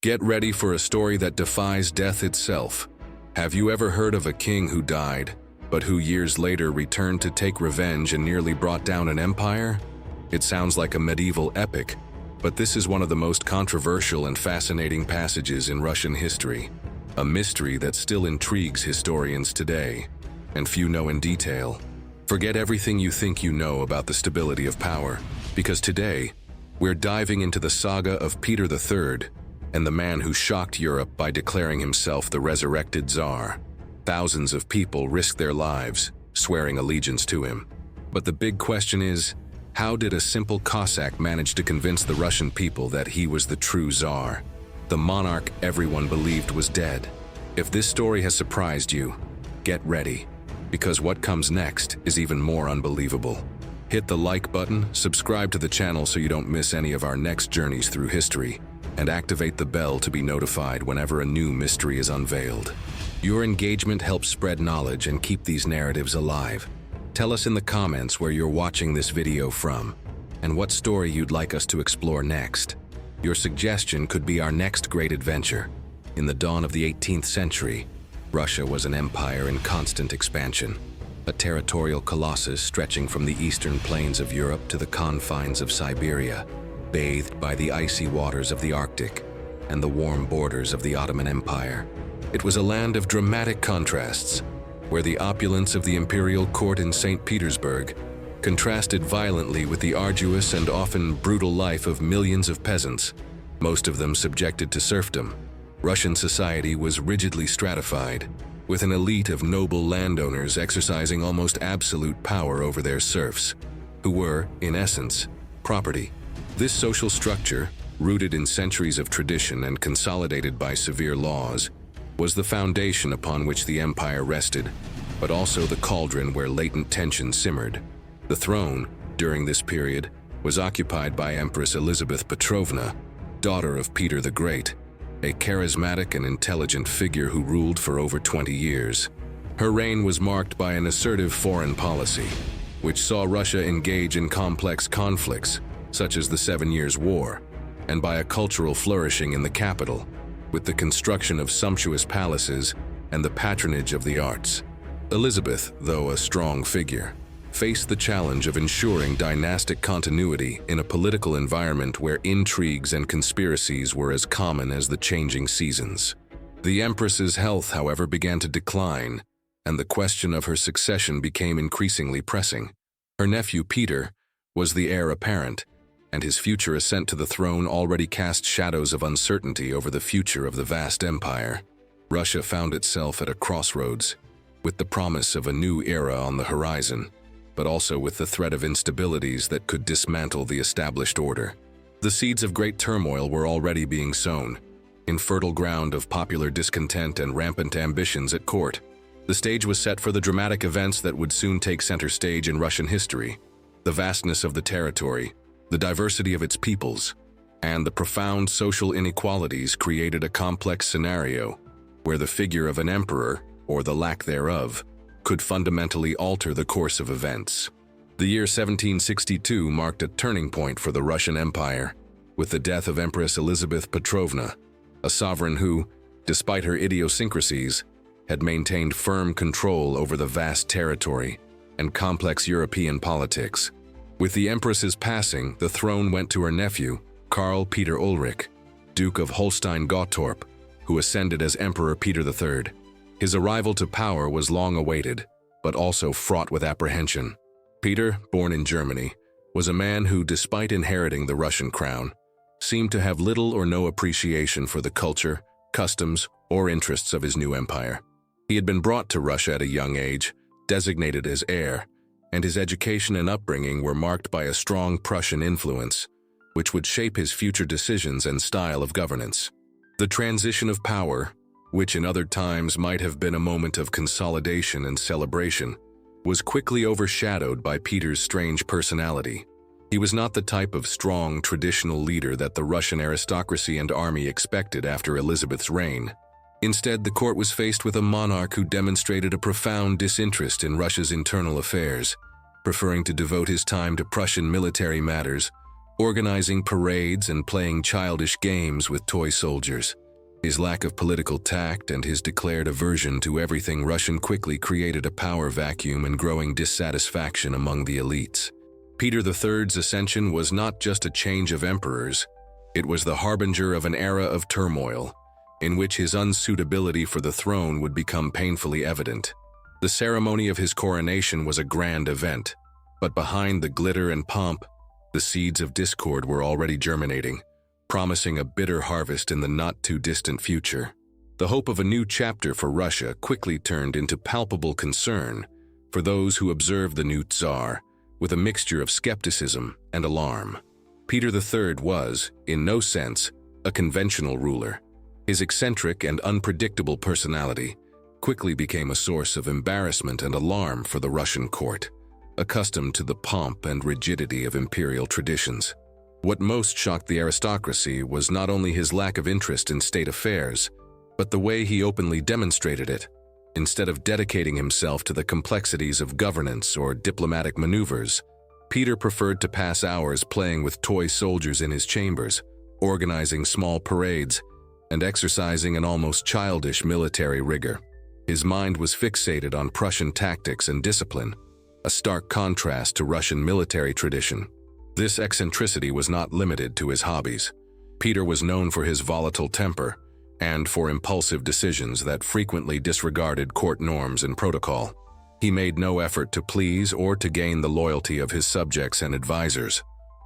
Get ready for a story that defies death itself. Have you ever heard of a king who died, but who years later returned to take revenge and nearly brought down an empire? It sounds like a medieval epic, but this is one of the most controversial and fascinating passages in Russian history. A mystery that still intrigues historians today, and few know in detail. Forget everything you think you know about the stability of power, because today, we're diving into the saga of Peter III and the man who shocked Europe by declaring himself the resurrected Tsar. Thousands of people risked their lives, swearing allegiance to him. But the big question is, how did a simple Cossack manage to convince the Russian people that he was the true Tsar, the monarch everyone believed was dead? If this story has surprised you, get ready, because what comes next is even more unbelievable. Hit the like button, subscribe to the channel so you don't miss any of our next journeys through history, and activate the bell to be notified whenever a new mystery is unveiled. Your engagement helps spread knowledge and keep these narratives alive. Tell us in the comments where you're watching this video from, and what story you'd like us to explore next. Your suggestion could be our next great adventure. In the dawn of the 18th century, Russia was an empire in constant expansion, a territorial colossus stretching from the eastern plains of Europe to the confines of Siberia, bathed by the icy waters of the Arctic and the warm borders of the Ottoman Empire. It was a land of dramatic contrasts, where the opulence of the imperial court in St. Petersburg contrasted violently with the arduous and often brutal life of millions of peasants, most of them subjected to serfdom. Russian society was rigidly stratified, with an elite of noble landowners exercising almost absolute power over their serfs, who were, in essence, property. This social structure, rooted in centuries of tradition and consolidated by severe laws, was the foundation upon which the empire rested, but also the cauldron where latent tension simmered. The throne, during this period, was occupied by Empress Elizabeth Petrovna, daughter of Peter the Great, a charismatic and intelligent figure who ruled for over 20 years. Her reign was marked by an assertive foreign policy, which saw Russia engage in complex conflicts, such as the 7 Years' War, and by a cultural flourishing in the capital, with the construction of sumptuous palaces and the patronage of the arts. Elizabeth, though a strong figure, faced the challenge of ensuring dynastic continuity in a political environment where intrigues and conspiracies were as common as the changing seasons. The Empress's health, however, began to decline, and the question of her succession became increasingly pressing. Her nephew Peter was the heir apparent, and his future ascent to the throne already cast shadows of uncertainty over the future of the vast empire. Russia found itself at a crossroads, with the promise of a new era on the horizon, but also with the threat of instabilities that could dismantle the established order. The seeds of great turmoil were already being sown, in fertile ground of popular discontent and rampant ambitions at court. The stage was set for the dramatic events that would soon take center stage in Russian history. The vastness of the territory, the diversity of its peoples, and the profound social inequalities created a complex scenario where the figure of an emperor, or the lack thereof, could fundamentally alter the course of events. The year 1762 marked a turning point for the Russian Empire, with the death of Empress Elizabeth Petrovna, a sovereign who, despite her idiosyncrasies, had maintained firm control over the vast territory and complex European politics. With the Empress's passing, the throne went to her nephew, Karl Peter Ulrich, Duke of Holstein-Gottorp, who ascended as Emperor Peter III. His arrival to power was long awaited, but also fraught with apprehension. Peter, born in Germany, was a man who, despite inheriting the Russian crown, seemed to have little or no appreciation for the culture, customs, or interests of his new empire. He had been brought to Russia at a young age, designated as heir, and his education and upbringing were marked by a strong Prussian influence, which would shape his future decisions and style of governance. The transition of power, which in other times might have been a moment of consolidation and celebration, was quickly overshadowed by Peter's strange personality. He was not the type of strong, traditional leader that the Russian aristocracy and army expected after Elizabeth's reign. Instead, the court was faced with a monarch who demonstrated a profound disinterest in Russia's internal affairs, preferring to devote his time to Prussian military matters organizing parades and playing childish games with toy soldiers. His lack of political tact and his declared aversion to everything Russian quickly created a power vacuum and growing dissatisfaction among the elites. Peter III's ascension was not just a change of emperors, it was the harbinger of an era of turmoil, in which his unsuitability for the throne would become painfully evident. The ceremony of his coronation was a grand event, but behind the glitter and pomp, the seeds of discord were already germinating, promising a bitter harvest in the not-too-distant future. The hope of a new chapter for Russia quickly turned into palpable concern for those who observed the new Tsar, with a mixture of skepticism and alarm. Peter III was, in no sense, a conventional ruler. His eccentric and unpredictable personality quickly became a source of embarrassment and alarm for the Russian court, accustomed to the pomp and rigidity of imperial traditions. What most shocked the aristocracy was not only his lack of interest in state affairs, but the way he openly demonstrated it. Instead of dedicating himself to the complexities of governance or diplomatic maneuvers, Peter preferred to pass hours playing with toy soldiers in his chambers, organizing small parades, and exercising an almost childish military rigor. His mind was fixated on Prussian tactics and discipline, a stark contrast to Russian military tradition. This eccentricity was not limited to his hobbies. Peter was known for his volatile temper and for impulsive decisions that frequently disregarded court norms and protocol. He made no effort to please or to gain the loyalty of his subjects and advisors.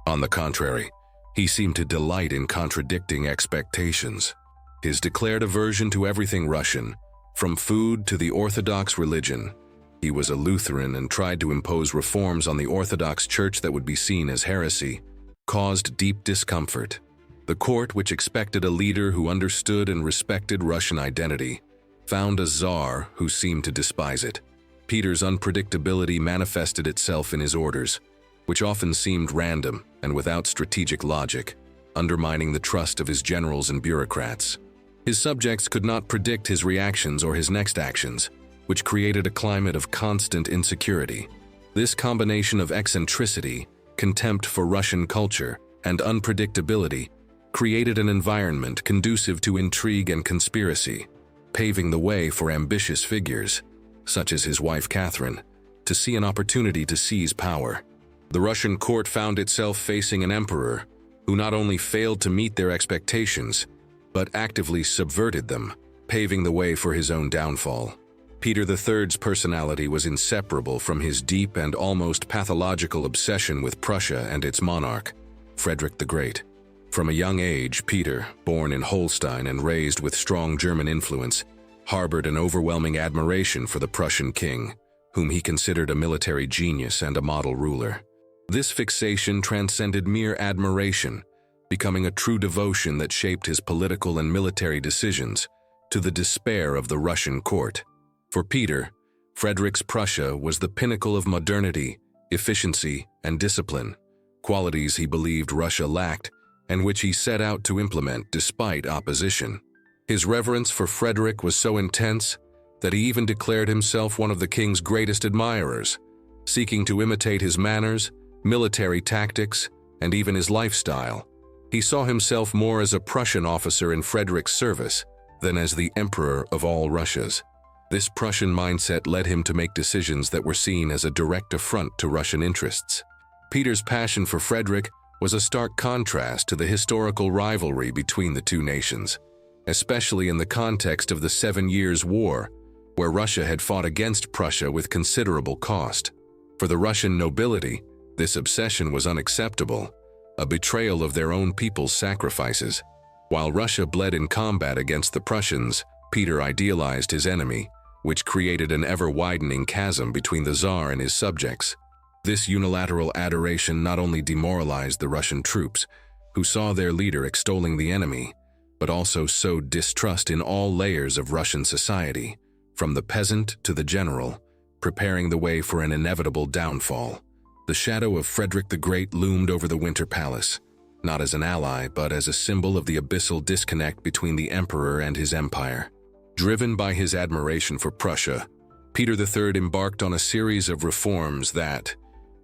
On the contrary, he seemed to delight in contradicting expectations. His declared aversion to everything Russian, from food to the Orthodox religion, he was a Lutheran and tried to impose reforms on the Orthodox Church that would be seen as heresy, caused deep discomfort. The court, which expected a leader who understood and respected Russian identity, found a czar who seemed to despise it. Peter's unpredictability manifested itself in his orders, which often seemed random and without strategic logic, undermining the trust of his generals and bureaucrats. His subjects could not predict his reactions or his next actions, which created a climate of constant insecurity. This combination of eccentricity, contempt for Russian culture, and unpredictability created an environment conducive to intrigue and conspiracy, paving the way for ambitious figures, such as his wife Catherine, to see an opportunity to seize power. The Russian court found itself facing an emperor who not only failed to meet their expectations, but actively subverted them, paving the way for his own downfall. Peter III's personality was inseparable from his deep and almost pathological obsession with Prussia and its monarch, Frederick the Great. From a young age, Peter, born in Holstein and raised with strong German influence, harbored an overwhelming admiration for the Prussian king, whom he considered a military genius and a model ruler. This fixation transcended mere admiration, becoming a true devotion that shaped his political and military decisions, to the despair of the Russian court. For Peter, Frederick's Prussia was the pinnacle of modernity, efficiency, and discipline, qualities he believed Russia lacked and which he set out to implement despite opposition. His reverence for Frederick was so intense that he even declared himself one of the king's greatest admirers, seeking to imitate his manners, military tactics, and even his lifestyle. He saw himself more as a Prussian officer in Frederick's service than as the emperor of all Russias. This Prussian mindset led him to make decisions that were seen as a direct affront to Russian interests. Peter's passion for Frederick was a stark contrast to the historical rivalry between the two nations, especially in the context of the 7 Years' War, where Russia had fought against Prussia with considerable cost. For the Russian nobility, this obsession was unacceptable, a betrayal of their own people's sacrifices. While Russia bled in combat against the Prussians, Peter idealized his enemy, which created an ever-widening chasm between the Tsar and his subjects. This unilateral adoration not only demoralized the Russian troops, who saw their leader extolling the enemy, but also sowed distrust in all layers of Russian society, from the peasant to the general, preparing the way for an inevitable downfall. The shadow of Frederick the Great loomed over the Winter Palace, not as an ally, but as a symbol of the abyssal disconnect between the emperor and his empire. Driven by his admiration for Prussia, Peter III embarked on a series of reforms that,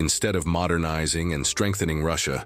instead of modernizing and strengthening Russia,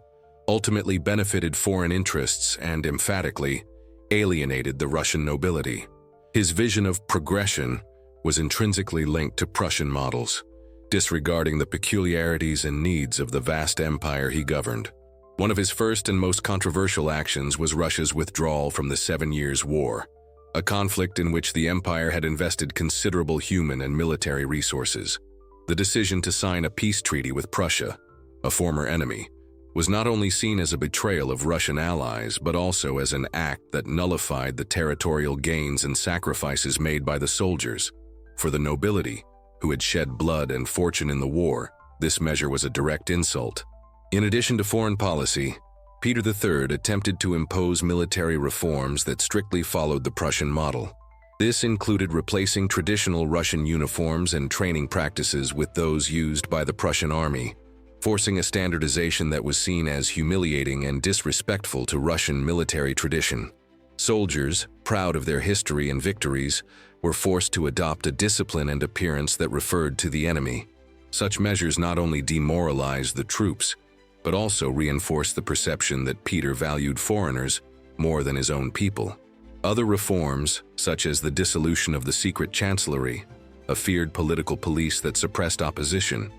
ultimately benefited foreign interests and, emphatically, alienated the Russian nobility. His vision of progression was intrinsically linked to Prussian models, disregarding the peculiarities and needs of the vast empire he governed. One of his first and most controversial actions was Russia's withdrawal from the 7 Years' War, a conflict in which the empire had invested considerable human and military resources. The decision to sign a peace treaty with Prussia, a former enemy, was not only seen as a betrayal of Russian allies, but also as an act that nullified the territorial gains and sacrifices made by the soldiers. For the nobility, who had shed blood and fortune in the war, this measure was a direct insult. In addition to foreign policy, Peter III attempted to impose military reforms that strictly followed the Prussian model. This included replacing traditional Russian uniforms and training practices with those used by the Prussian army, forcing a standardization that was seen as humiliating and disrespectful to Russian military tradition. Soldiers, proud of their history and victories, were forced to adopt a discipline and appearance that referred to the enemy. Such measures not only demoralized the troops, but also reinforced the perception that Peter valued foreigners more than his own people. Other reforms, such as the dissolution of the secret chancellery, a feared political police that suppressed opposition,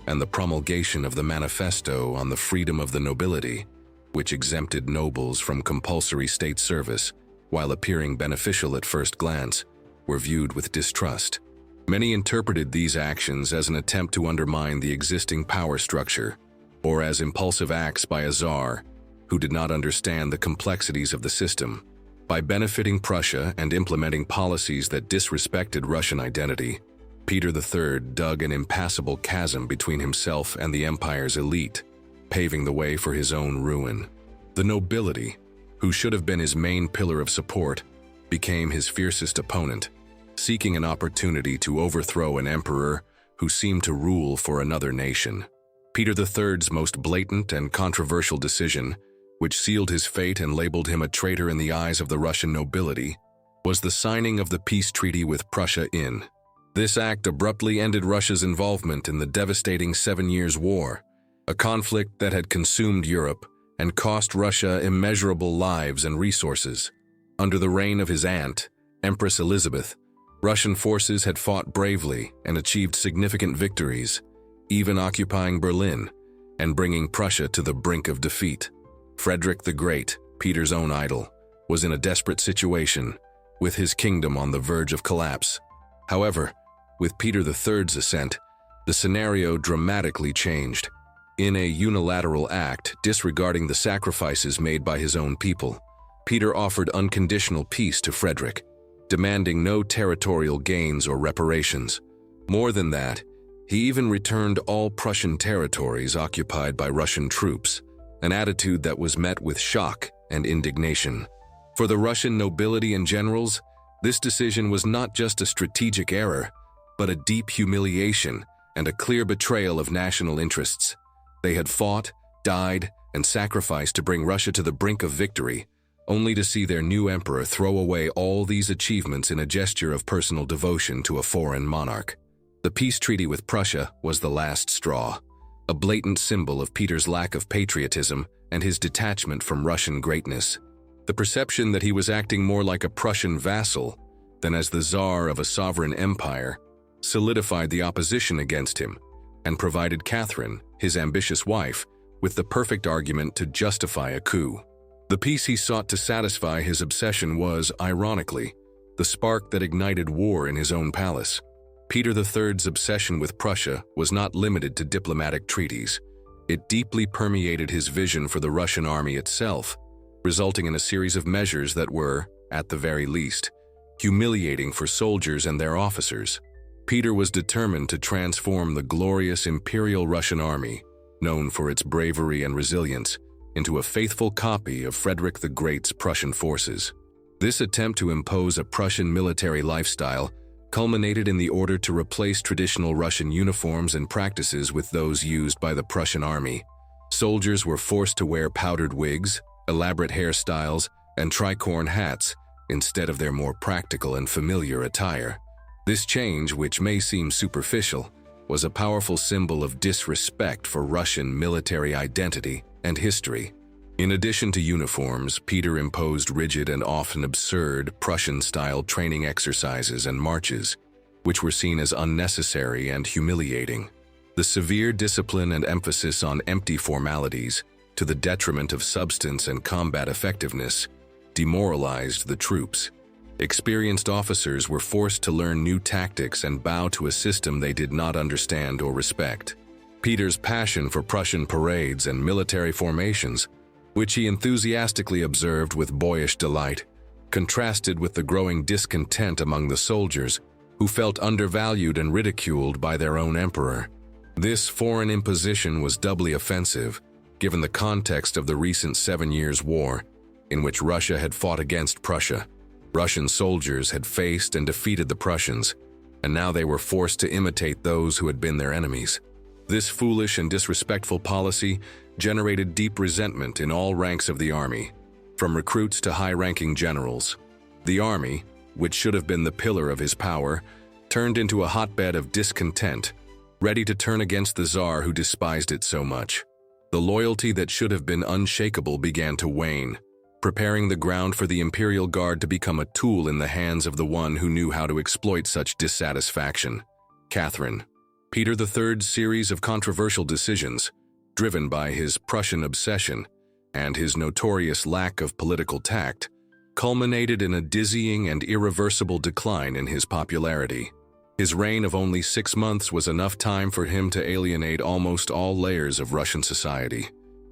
and the promulgation of the Manifesto on the Freedom of the Nobility, which exempted nobles from compulsory state service, while appearing beneficial at first glance, were viewed with distrust. Many interpreted these actions as an attempt to undermine the existing power structure, or as impulsive acts by a czar who did not understand the complexities of the system. By benefiting Prussia and implementing policies that disrespected Russian identity, Peter III dug an impassable chasm between himself and the empire's elite, paving the way for his own ruin. The nobility, who should have been his main pillar of support, became his fiercest opponent, seeking an opportunity to overthrow an emperor who seemed to rule for another nation. Peter III's most blatant and controversial decision, which sealed his fate and labeled him a traitor in the eyes of the Russian nobility, was the signing of the peace treaty with Prussia in. This act abruptly ended Russia's involvement in the devastating 7 Years' War, a conflict that had consumed Europe and cost Russia immeasurable lives and resources. Under the reign of his aunt, Empress Elizabeth, Russian forces had fought bravely and achieved significant victories, even occupying Berlin and bringing Prussia to the brink of defeat. Frederick the Great, Peter's own idol, was in a desperate situation, with his kingdom on the verge of collapse. However, with Peter III's ascent, the scenario dramatically changed. In a unilateral act disregarding the sacrifices made by his own people, Peter offered unconditional peace to Frederick, demanding no territorial gains or reparations. More than that, he even returned all Prussian territories occupied by Russian troops, an attitude that was met with shock and indignation. For the Russian nobility and generals, this decision was not just a strategic error, but a deep humiliation and a clear betrayal of national interests. They had fought, died, and sacrificed to bring Russia to the brink of victory, only to see their new emperor throw away all these achievements in a gesture of personal devotion to a foreign monarch. The peace treaty with Prussia was the last straw, a blatant symbol of Peter's lack of patriotism and his detachment from Russian greatness. The perception that he was acting more like a Prussian vassal than as the czar of a sovereign empire solidified the opposition against him and provided Catherine, his ambitious wife, with the perfect argument to justify a coup. The peace he sought to satisfy his obsession was, ironically, the spark that ignited war in his own palace. Peter III's obsession with Prussia was not limited to diplomatic treaties. It deeply permeated his vision for the Russian army itself, resulting in a series of measures that were, at the very least, humiliating for soldiers and their officers. Peter was determined to transform the glorious Imperial Russian army, known for its bravery and resilience, into a faithful copy of Frederick the Great's Prussian forces. This attempt to impose a Prussian military lifestyle culminated in the order to replace traditional Russian uniforms and practices with those used by the Prussian army. Soldiers were forced to wear powdered wigs, elaborate hairstyles, and tricorn hats instead of their more practical and familiar attire. This change, which may seem superficial, was a powerful symbol of disrespect for Russian military identity and history. In addition to uniforms, Peter imposed rigid and often absurd Prussian-style training exercises and marches, which were seen as unnecessary and humiliating. The severe discipline and emphasis on empty formalities, to the detriment of substance and combat effectiveness, demoralized the troops. Experienced officers were forced to learn new tactics and bow to a system they did not understand or respect. Peter's passion for Prussian parades and military formations, which he enthusiastically observed with boyish delight, contrasted with the growing discontent among the soldiers, who felt undervalued and ridiculed by their own emperor. This foreign imposition was doubly offensive, given the context of the recent 7 Years' War, in which Russia had fought against Prussia. Russian soldiers had faced and defeated the Prussians, and now they were forced to imitate those who had been their enemies. This foolish and disrespectful policy generated deep resentment in all ranks of the army, from recruits to high-ranking generals. The army, which should have been the pillar of his power, turned into a hotbed of discontent, ready to turn against the Tsar who despised it so much. The loyalty that should have been unshakable began to wane, preparing the ground for the Imperial Guard to become a tool in the hands of the one who knew how to exploit such dissatisfaction. Catherine. Peter III's series of controversial decisions, driven by his Prussian obsession and his notorious lack of political tact, culminated in a dizzying and irreversible decline in his popularity. His reign of only 6 months was enough time for him to alienate almost all layers of Russian society,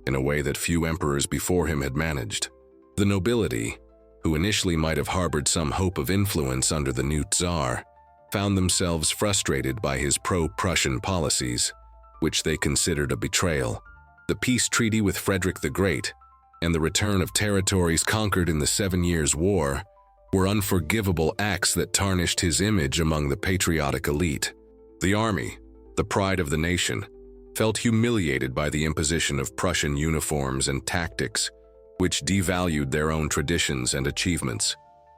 in a way that few emperors before him had managed. The nobility, who initially might have harbored some hope of influence under the new Tsar, found themselves frustrated by his pro-Prussian policies, which they considered a betrayal. The peace treaty with Frederick the Great and the return of territories conquered in the 7 Years' War were unforgivable acts that tarnished his image among the patriotic elite. The army, the pride of the nation, felt humiliated by the imposition of Prussian uniforms and tactics, which devalued their own traditions and achievements.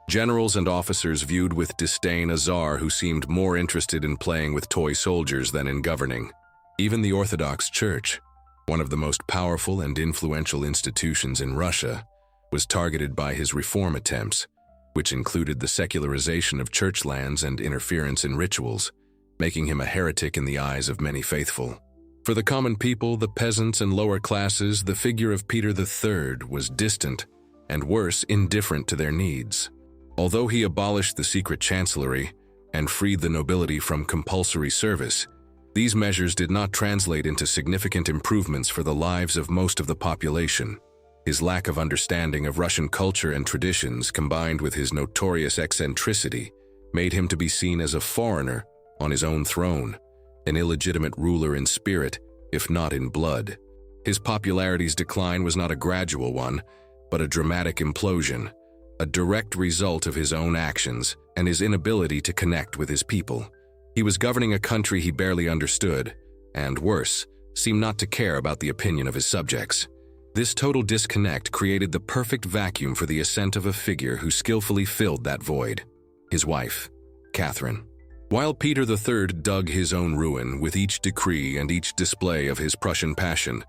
Generals and officers viewed with disdain a Tsar who seemed more interested in playing with toy soldiers than in governing. Even the Orthodox Church, one of the most powerful and influential institutions in Russia, was targeted by his reform attempts, which included the secularization of church lands and interference in rituals, making him a heretic in the eyes of many faithful. For the common people, the peasants and lower classes, the figure of Peter III was distant and, worse, indifferent to their needs. Although he abolished the secret chancellery and freed the nobility from compulsory service, these measures did not translate into significant improvements for the lives of most of the population. His lack of understanding of Russian culture and traditions, combined with his notorious eccentricity, made him to be seen as a foreigner on his own throne, an illegitimate ruler in spirit, if not in blood. His popularity's decline was not a gradual one, but a dramatic implosion, a direct result of his own actions and his inability to connect with his people. He was governing a country he barely understood, and worse, seemed not to care about the opinion of his subjects. This total disconnect created the perfect vacuum for the ascent of a figure who skillfully filled that void: his wife, Catherine. While Peter III dug his own ruin with each decree and each display of his Prussian passion,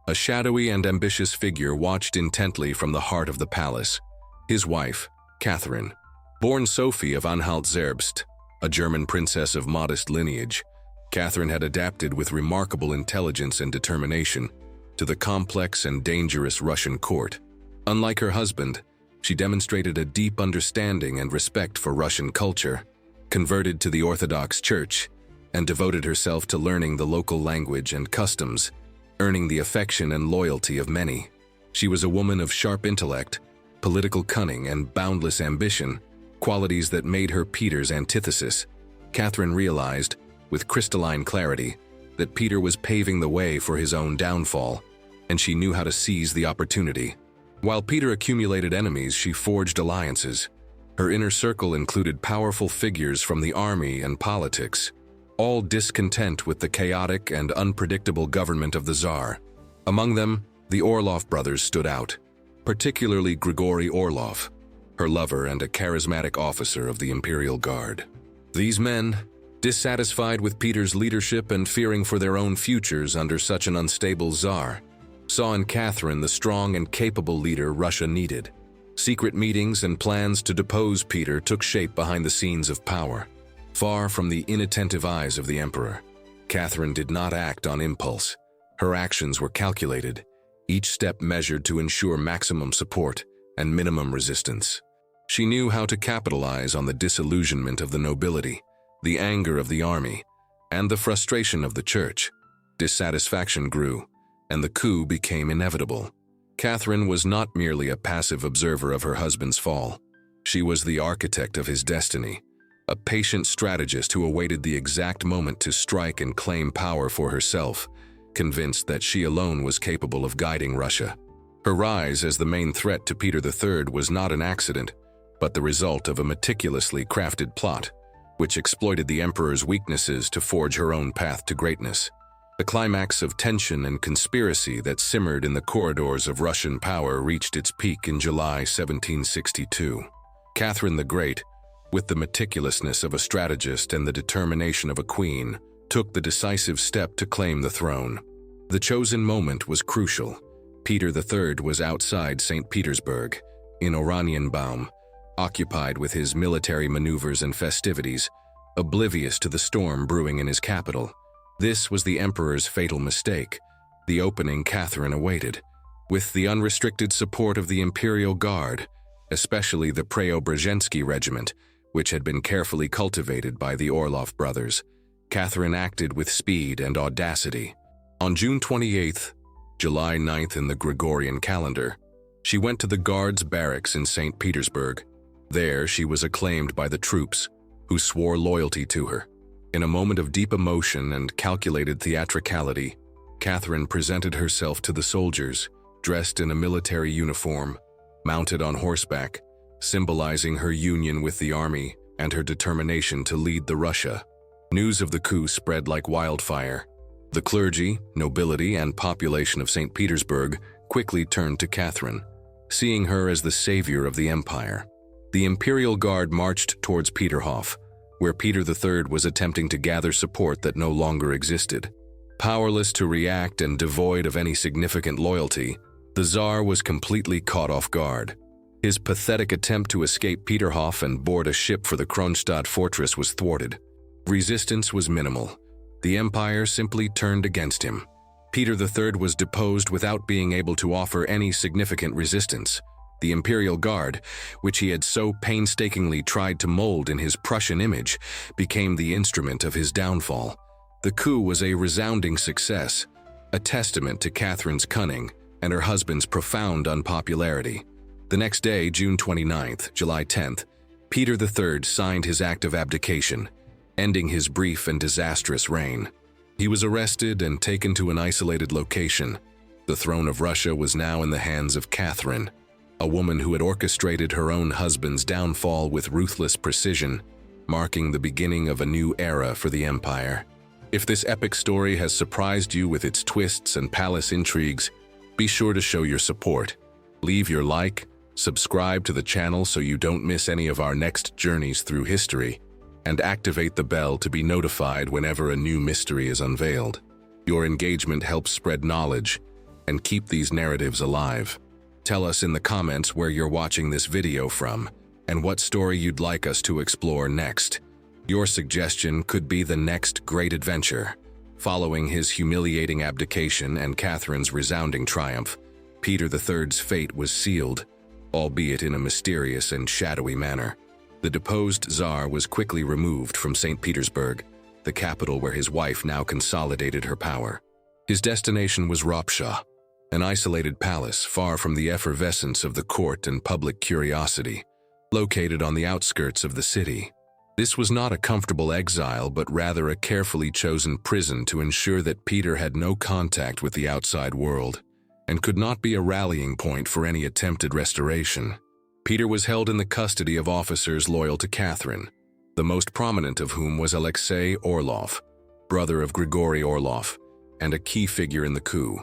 a shadowy and ambitious figure watched intently from the heart of the palace: his wife, Catherine. Born Sophie of Anhalt-Zerbst, a German princess of modest lineage, Catherine had adapted with remarkable intelligence and determination to the complex and dangerous Russian court. Unlike her husband, she demonstrated a deep understanding and respect for Russian culture, converted to the Orthodox Church, and devoted herself to learning the local language and customs, earning the affection and loyalty of many. She was a woman of sharp intellect, political cunning, and boundless ambition, qualities that made her Peter's antithesis. Catherine realized, with crystalline clarity, that Peter was paving the way for his own downfall, and she knew how to seize the opportunity. While Peter accumulated enemies, she forged alliances. Her inner circle included powerful figures from the army and politics, all discontent with the chaotic and unpredictable government of the Tsar. Among them, the Orlov brothers stood out, particularly Grigory Orlov, her lover and a charismatic officer of the Imperial Guard. These men, dissatisfied with Peter's leadership and fearing for their own futures under such an unstable Tsar, saw in Catherine the strong and capable leader Russia needed. Secret meetings and plans to depose Peter took shape behind the scenes of power. Far from the inattentive eyes of the emperor, Catherine did not act on impulse. Her actions were calculated, each step measured to ensure maximum support and minimum resistance. She knew how to capitalize on the disillusionment of the nobility, the anger of the army, and the frustration of the church. Dissatisfaction grew, and the coup became inevitable. Catherine was not merely a passive observer of her husband's fall. She was the architect of his destiny, a patient strategist who awaited the exact moment to strike and claim power for herself, convinced that she alone was capable of guiding Russia. Her rise as the main threat to Peter III was not an accident, but the result of a meticulously crafted plot, which exploited the emperor's weaknesses to forge her own path to greatness. The climax of tension and conspiracy that simmered in the corridors of Russian power reached its peak in July 1762. Catherine the Great, with the meticulousness of a strategist and the determination of a queen, took the decisive step to claim the throne. The chosen moment was crucial. Peter III was outside St. Petersburg, in Oranienbaum, occupied with his military maneuvers and festivities, oblivious to the storm brewing in his capital. This was the emperor's fatal mistake, the opening Catherine awaited. With the unrestricted support of the Imperial Guard, especially the Preobrazhensky regiment, which had been carefully cultivated by the Orlov brothers, Catherine acted with speed and audacity. On June 28th, July 9th in the Gregorian calendar, she went to the Guards' barracks in St. Petersburg. There she was acclaimed by the troops, who swore loyalty to her. In a moment of deep emotion and calculated theatricality, Catherine presented herself to the soldiers, dressed in a military uniform, mounted on horseback, symbolizing her union with the army and her determination to lead the Russia. News of the coup spread like wildfire. The clergy, nobility, and population of St. Petersburg quickly turned to Catherine, seeing her as the savior of the empire. The Imperial Guard marched towards Peterhof, where Peter III was attempting to gather support that no longer existed. Powerless to react and devoid of any significant loyalty, the Tsar was completely caught off guard. His pathetic attempt to escape Peterhof and board a ship for the Kronstadt fortress was thwarted. Resistance was minimal. The empire simply turned against him. Peter III was deposed without being able to offer any significant resistance. The Imperial Guard, which he had so painstakingly tried to mold in his Prussian image, became the instrument of his downfall. The coup was a resounding success, a testament to Catherine's cunning and her husband's profound unpopularity. The next day, June 29th, July 10th, Peter III signed his act of abdication, ending his brief and disastrous reign. He was arrested and taken to an isolated location. The throne of Russia was now in the hands of Catherine, a woman who had orchestrated her own husband's downfall with ruthless precision, marking the beginning of a new era for the empire. If this epic story has surprised you with its twists and palace intrigues, be sure to show your support. Leave your like, subscribe to the channel so you don't miss any of our next journeys through history, and activate the bell to be notified whenever a new mystery is unveiled. Your engagement helps spread knowledge and keep these narratives alive. Tell us in the comments where you're watching this video from and what story you'd like us to explore next. Your suggestion could be the next great adventure. Following his humiliating abdication and Catherine's resounding triumph, Peter III's fate was sealed, albeit in a mysterious and shadowy manner. The deposed Tsar was quickly removed from St. Petersburg, the capital where his wife now consolidated her power. His destination was Ropsha, an isolated palace far from the effervescence of the court and public curiosity, located on the outskirts of the city. This was not a comfortable exile, but rather a carefully chosen prison to ensure that Peter had no contact with the outside world and could not be a rallying point for any attempted restoration. Peter was held in the custody of officers loyal to Catherine, the most prominent of whom was Alexei Orlov, brother of Grigory Orlov, and a key figure in the coup.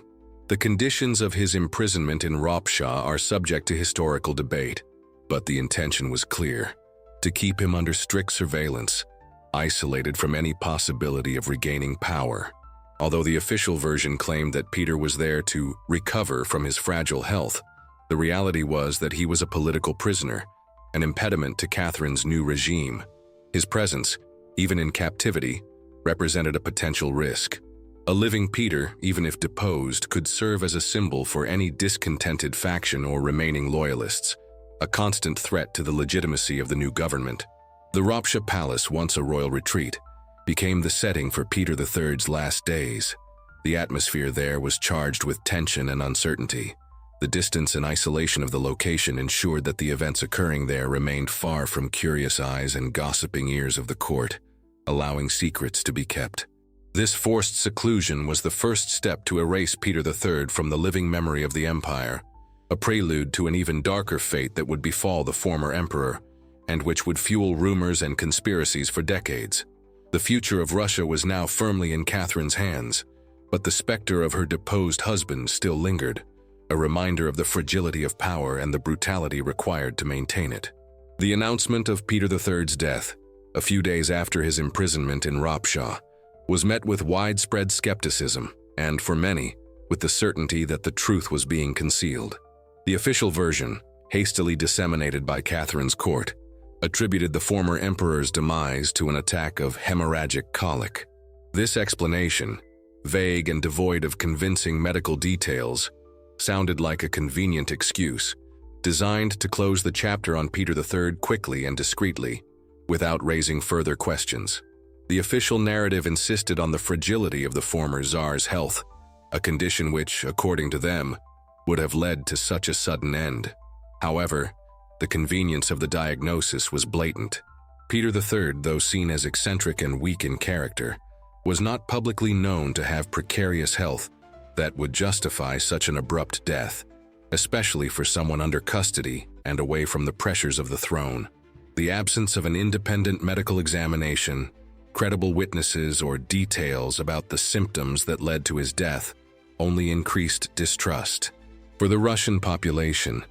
The conditions of his imprisonment in Ropsha are subject to historical debate, but the intention was clear: to keep him under strict surveillance, isolated from any possibility of regaining power. Although the official version claimed that Peter was there to recover from his fragile health, the reality was that he was a political prisoner, an impediment to Catherine's new regime. His presence, even in captivity, represented a potential risk. A living Peter, even if deposed, could serve as a symbol for any discontented faction or remaining loyalists, a constant threat to the legitimacy of the new government. The Ropsha Palace, once a royal retreat, became the setting for Peter III's last days. The atmosphere there was charged with tension and uncertainty. The distance and isolation of the location ensured that the events occurring there remained far from curious eyes and gossiping ears of the court, allowing secrets to be kept. This forced seclusion was the first step to erase Peter III from the living memory of the empire, a prelude to an even darker fate that would befall the former emperor, and which would fuel rumors and conspiracies for decades. The future of Russia was now firmly in Catherine's hands, but the specter of her deposed husband still lingered, a reminder of the fragility of power and the brutality required to maintain it. The announcement of Peter III's death, a few days after his imprisonment in Ropsha, was met with widespread skepticism and, for many, with the certainty that the truth was being concealed. The official version, hastily disseminated by Catherine's court, attributed the former emperor's demise to an attack of hemorrhagic colic. This explanation, vague and devoid of convincing medical details, sounded like a convenient excuse, designed to close the chapter on Peter III quickly and discreetly, without raising further questions. The official narrative insisted on the fragility of the former Tsar's health, a condition which, according to them, would have led to such a sudden end. However, the convenience of the diagnosis was blatant. Peter III, though seen as eccentric and weak in character, was not publicly known to have precarious health that would justify such an abrupt death, especially for someone under custody and away from the pressures of the throne. The absence of an independent medical examination, credible witnesses, or details about the symptoms that led to his death only increased distrust. For the Russian population,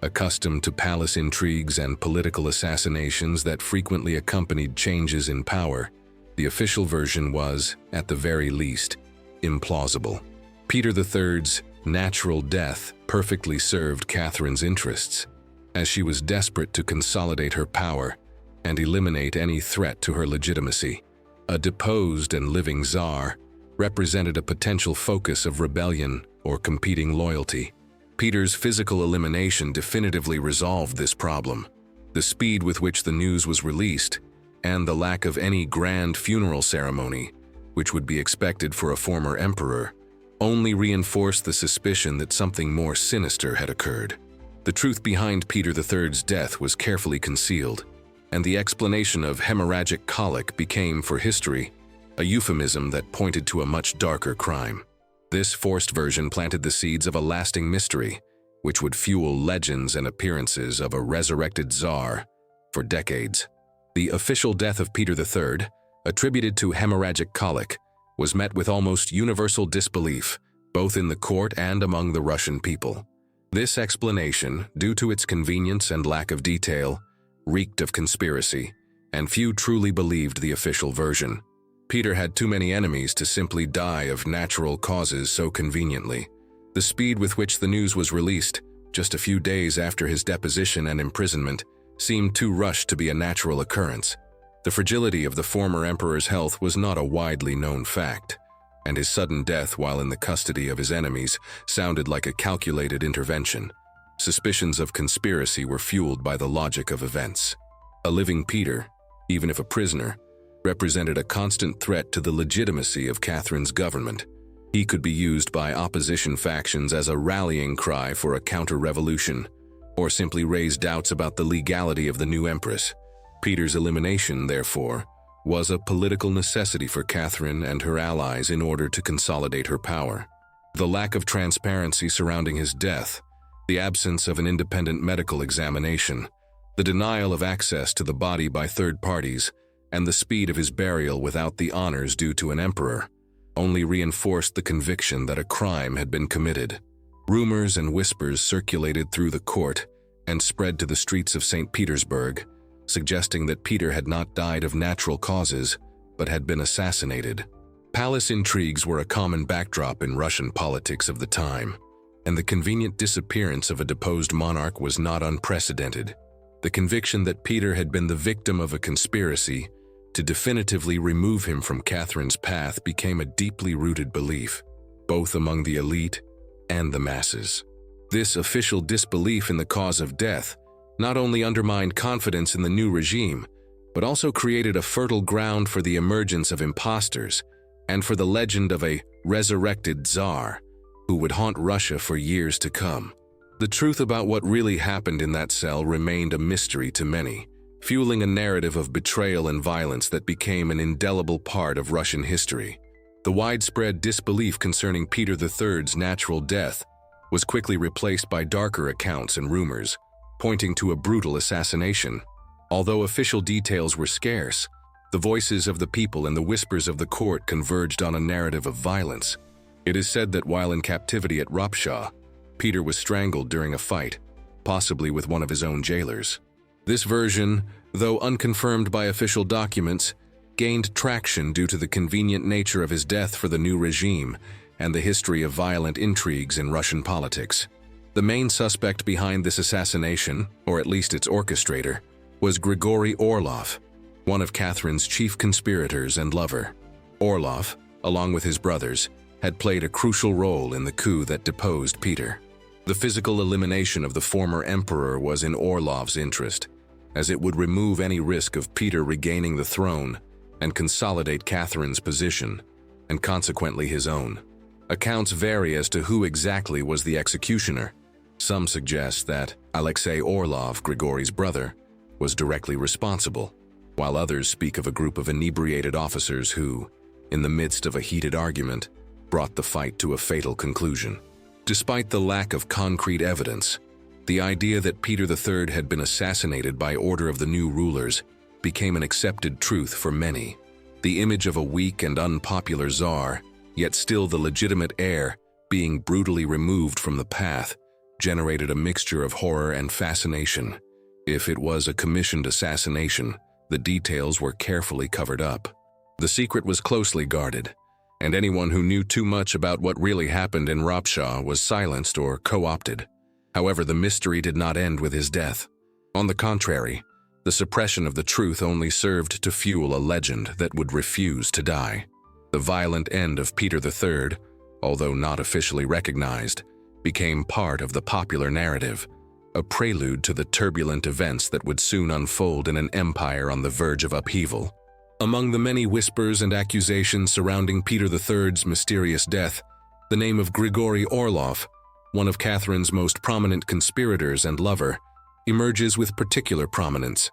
accustomed to palace intrigues and political assassinations that frequently accompanied changes in power, the official version was, at the very least, implausible. Peter III's natural death perfectly served Catherine's interests, as she was desperate to consolidate her power and eliminate any threat to her legitimacy. A deposed and living Tsar represented a potential focus of rebellion or competing loyalty. Peter's physical elimination definitively resolved this problem. The speed with which the news was released, and the lack of any grand funeral ceremony, which would be expected for a former emperor, only reinforced the suspicion that something more sinister had occurred. The truth behind Peter III's death was carefully concealed, and the explanation of hemorrhagic colic became, for history, a euphemism that pointed to a much darker crime. This forced version planted the seeds of a lasting mystery, which would fuel legends and appearances of a resurrected Tsar for decades. The official death of Peter III, attributed to hemorrhagic colic, was met with almost universal disbelief, both in the court and among the Russian people. This explanation, due to its convenience and lack of detail, reeked of conspiracy, and few truly believed the official version. Peter had too many enemies to simply die of natural causes so conveniently. The speed with which the news was released, just a few days after his deposition and imprisonment, seemed too rushed to be a natural occurrence. The fragility of the former emperor's health was not a widely known fact, and his sudden death while in the custody of his enemies sounded like a calculated intervention. Suspicions of conspiracy were fueled by the logic of events. A living Peter, even if a prisoner, represented a constant threat to the legitimacy of Catherine's government. He could be used by opposition factions as a rallying cry for a counter-revolution, or simply raise doubts about the legality of the new empress. Peter's elimination, therefore, was a political necessity for Catherine and her allies in order to consolidate her power. The lack of transparency surrounding his death, the absence of an independent medical examination, the denial of access to the body by third parties, and the speed of his burial without the honors due to an emperor, only reinforced the conviction that a crime had been committed. Rumors and whispers circulated through the court and spread to the streets of St. Petersburg, suggesting that Peter had not died of natural causes, but had been assassinated. Palace intrigues were a common backdrop in Russian politics of the time, and the convenient disappearance of a deposed monarch was not unprecedented. The conviction that Peter had been the victim of a conspiracy to definitively remove him from Catherine's path became a deeply rooted belief, both among the elite and the masses. This official disbelief in the cause of death not only undermined confidence in the new regime, but also created a fertile ground for the emergence of imposters and for the legend of a resurrected Tsar who would haunt Russia for years to come. The truth about what really happened in that cell remained a mystery to many, fueling a narrative of betrayal and violence that became an indelible part of Russian history. The widespread disbelief concerning Peter III's natural death was quickly replaced by darker accounts and rumors, pointing to a brutal assassination. Although official details were scarce, the voices of the people and the whispers of the court converged on a narrative of violence. It is said that while in captivity at Ropshaw, Peter was strangled during a fight, possibly with one of his own jailers. This version, though unconfirmed by official documents, gained traction due to the convenient nature of his death for the new regime and the history of violent intrigues in Russian politics. The main suspect behind this assassination, or at least its orchestrator, was Grigory Orlov, one of Catherine's chief conspirators and lover. Orlov, along with his brothers, had played a crucial role in the coup that deposed Peter. The physical elimination of the former emperor was in Orlov's interest, as it would remove any risk of Peter regaining the throne and consolidate Catherine's position, and consequently his own. Accounts vary as to who exactly was the executioner. Some suggest that Alexei Orlov, Grigory's brother, was directly responsible, while others speak of a group of inebriated officers who, in the midst of a heated argument, brought the fight to a fatal conclusion. Despite the lack of concrete evidence, the idea that Peter III had been assassinated by order of the new rulers became an accepted truth for many. The image of a weak and unpopular Tsar, yet still the legitimate heir, being brutally removed from the path, generated a mixture of horror and fascination. If it was a commissioned assassination, the details were carefully covered up. The secret was closely guarded, and anyone who knew too much about what really happened in Ropshaw was silenced or co-opted. However, the mystery did not end with his death. On the contrary, the suppression of the truth only served to fuel a legend that would refuse to die. The violent end of Peter III, although not officially recognized, became part of the popular narrative, a prelude to the turbulent events that would soon unfold in an empire on the verge of upheaval. Among the many whispers and accusations surrounding Peter III's mysterious death, the name of Grigory Orlov, one of Catherine's most prominent conspirators and lover, emerges with particular prominence.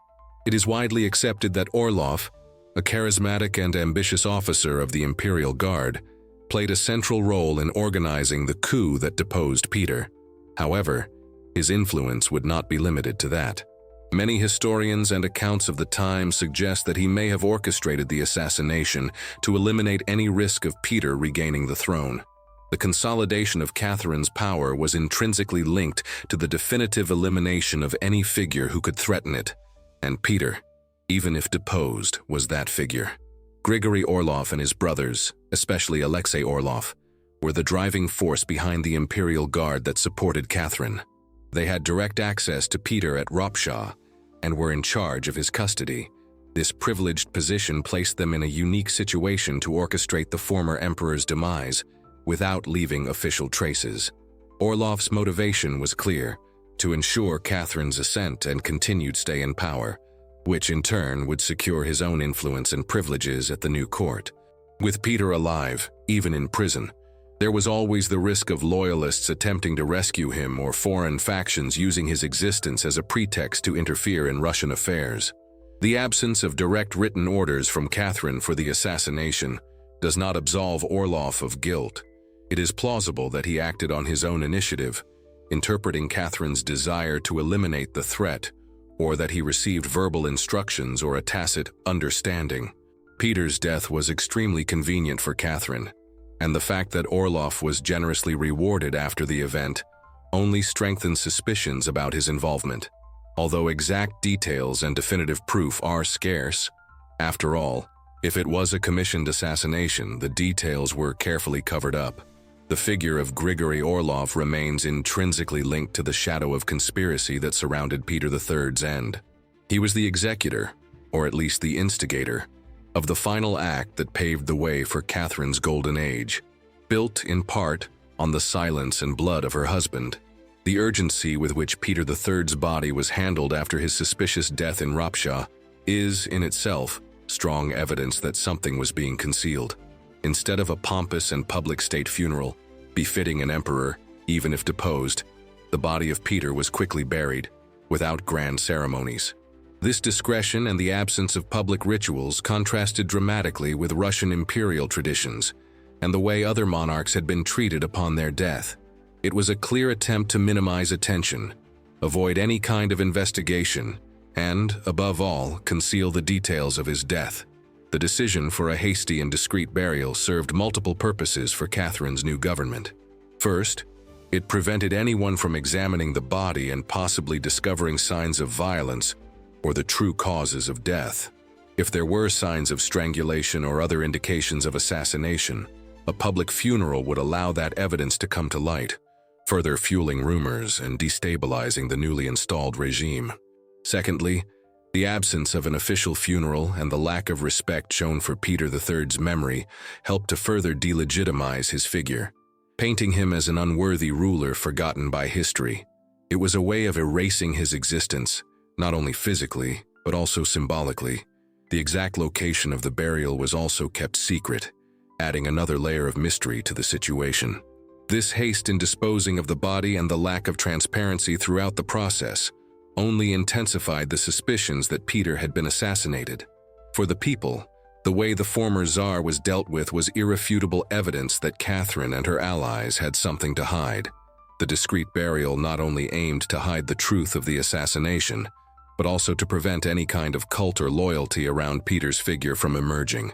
It is widely accepted that Orlov, a charismatic and ambitious officer of the Imperial Guard, played a central role in organizing the coup that deposed Peter. However, his influence would not be limited to that. Many historians and accounts of the time suggest that he may have orchestrated the assassination to eliminate any risk of Peter regaining the throne. The consolidation of Catherine's power was intrinsically linked to the definitive elimination of any figure who could threaten it, and Peter, even if deposed, was that figure. Grigory Orlov and his brothers, especially Alexei Orlov, were the driving force behind the Imperial Guard that supported Catherine. They had direct access to Peter at Ropshaw and were in charge of his custody. This privileged position placed them in a unique situation to orchestrate the former emperor's demise without leaving official traces. Orlov's motivation was clear: to ensure Catherine's ascent and continued stay in power, which in turn would secure his own influence and privileges at the new court. With Peter alive, even in prison, there was always the risk of loyalists attempting to rescue him or foreign factions using his existence as a pretext to interfere in Russian affairs. The absence of direct written orders from Catherine for the assassination does not absolve Orlov of guilt. It is plausible that he acted on his own initiative, interpreting Catherine's desire to eliminate the threat, or that he received verbal instructions or a tacit understanding. Peter's death was extremely convenient for Catherine, and the fact that Orlov was generously rewarded after the event only strengthened suspicions about his involvement. Although exact details and definitive proof are scarce, after all, If it was a commissioned assassination, the details were carefully covered up. The figure of Grigory Orlov remains intrinsically linked to the shadow of conspiracy that surrounded Peter III's end. He was the executor, or at least the instigator, of the final act that paved the way for Catherine's golden age. Built, in part, on the silence and blood of her husband, the urgency with which Peter III's body was handled after his suspicious death in Ropsha is, in itself, strong evidence that something was being concealed. Instead of a pompous and public state funeral, befitting an emperor, even if deposed, the body of Peter was quickly buried, without grand ceremonies. This discretion and the absence of public rituals contrasted dramatically with Russian imperial traditions and the way other monarchs had been treated upon their death. It was a clear attempt to minimize attention, avoid any kind of investigation, and, above all, conceal the details of his death. The decision for a hasty and discreet burial served multiple purposes for Catherine's new government. First, it prevented anyone from examining the body and possibly discovering signs of violence or the true causes of death. If there were signs of strangulation or other indications of assassination, a public funeral would allow that evidence to come to light, further fueling rumors and destabilizing the newly installed regime. Secondly, the absence of an official funeral and the lack of respect shown for Peter III's memory helped to further delegitimize his figure, painting him as an unworthy ruler forgotten by history. It was a way of erasing his existence, not only physically, but also symbolically. The exact location of the burial was also kept secret, adding another layer of mystery to the situation. This haste in disposing of the body and the lack of transparency throughout the process only intensified the suspicions that Peter had been assassinated. For the people, the way the former Tsar was dealt with was irrefutable evidence that Catherine and her allies had something to hide. The discreet burial not only aimed to hide the truth of the assassination, but also to prevent any kind of cult or loyalty around Peter's figure from emerging.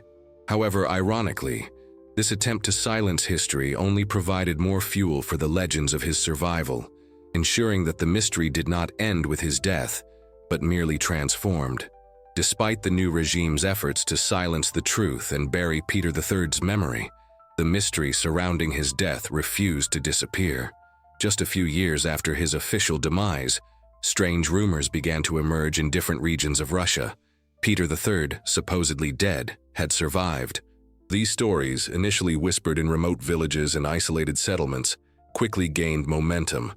However, ironically, this attempt to silence history only provided more fuel for the legends of his survival, ensuring that the mystery did not end with his death, but merely transformed. Despite the new regime's efforts to silence the truth and bury Peter III's memory, the mystery surrounding his death refused to disappear. Just a few years after his official demise, strange rumors began to emerge in different regions of Russia. Peter III, supposedly dead, had survived. These stories, initially whispered in remote villages and isolated settlements, quickly gained momentum,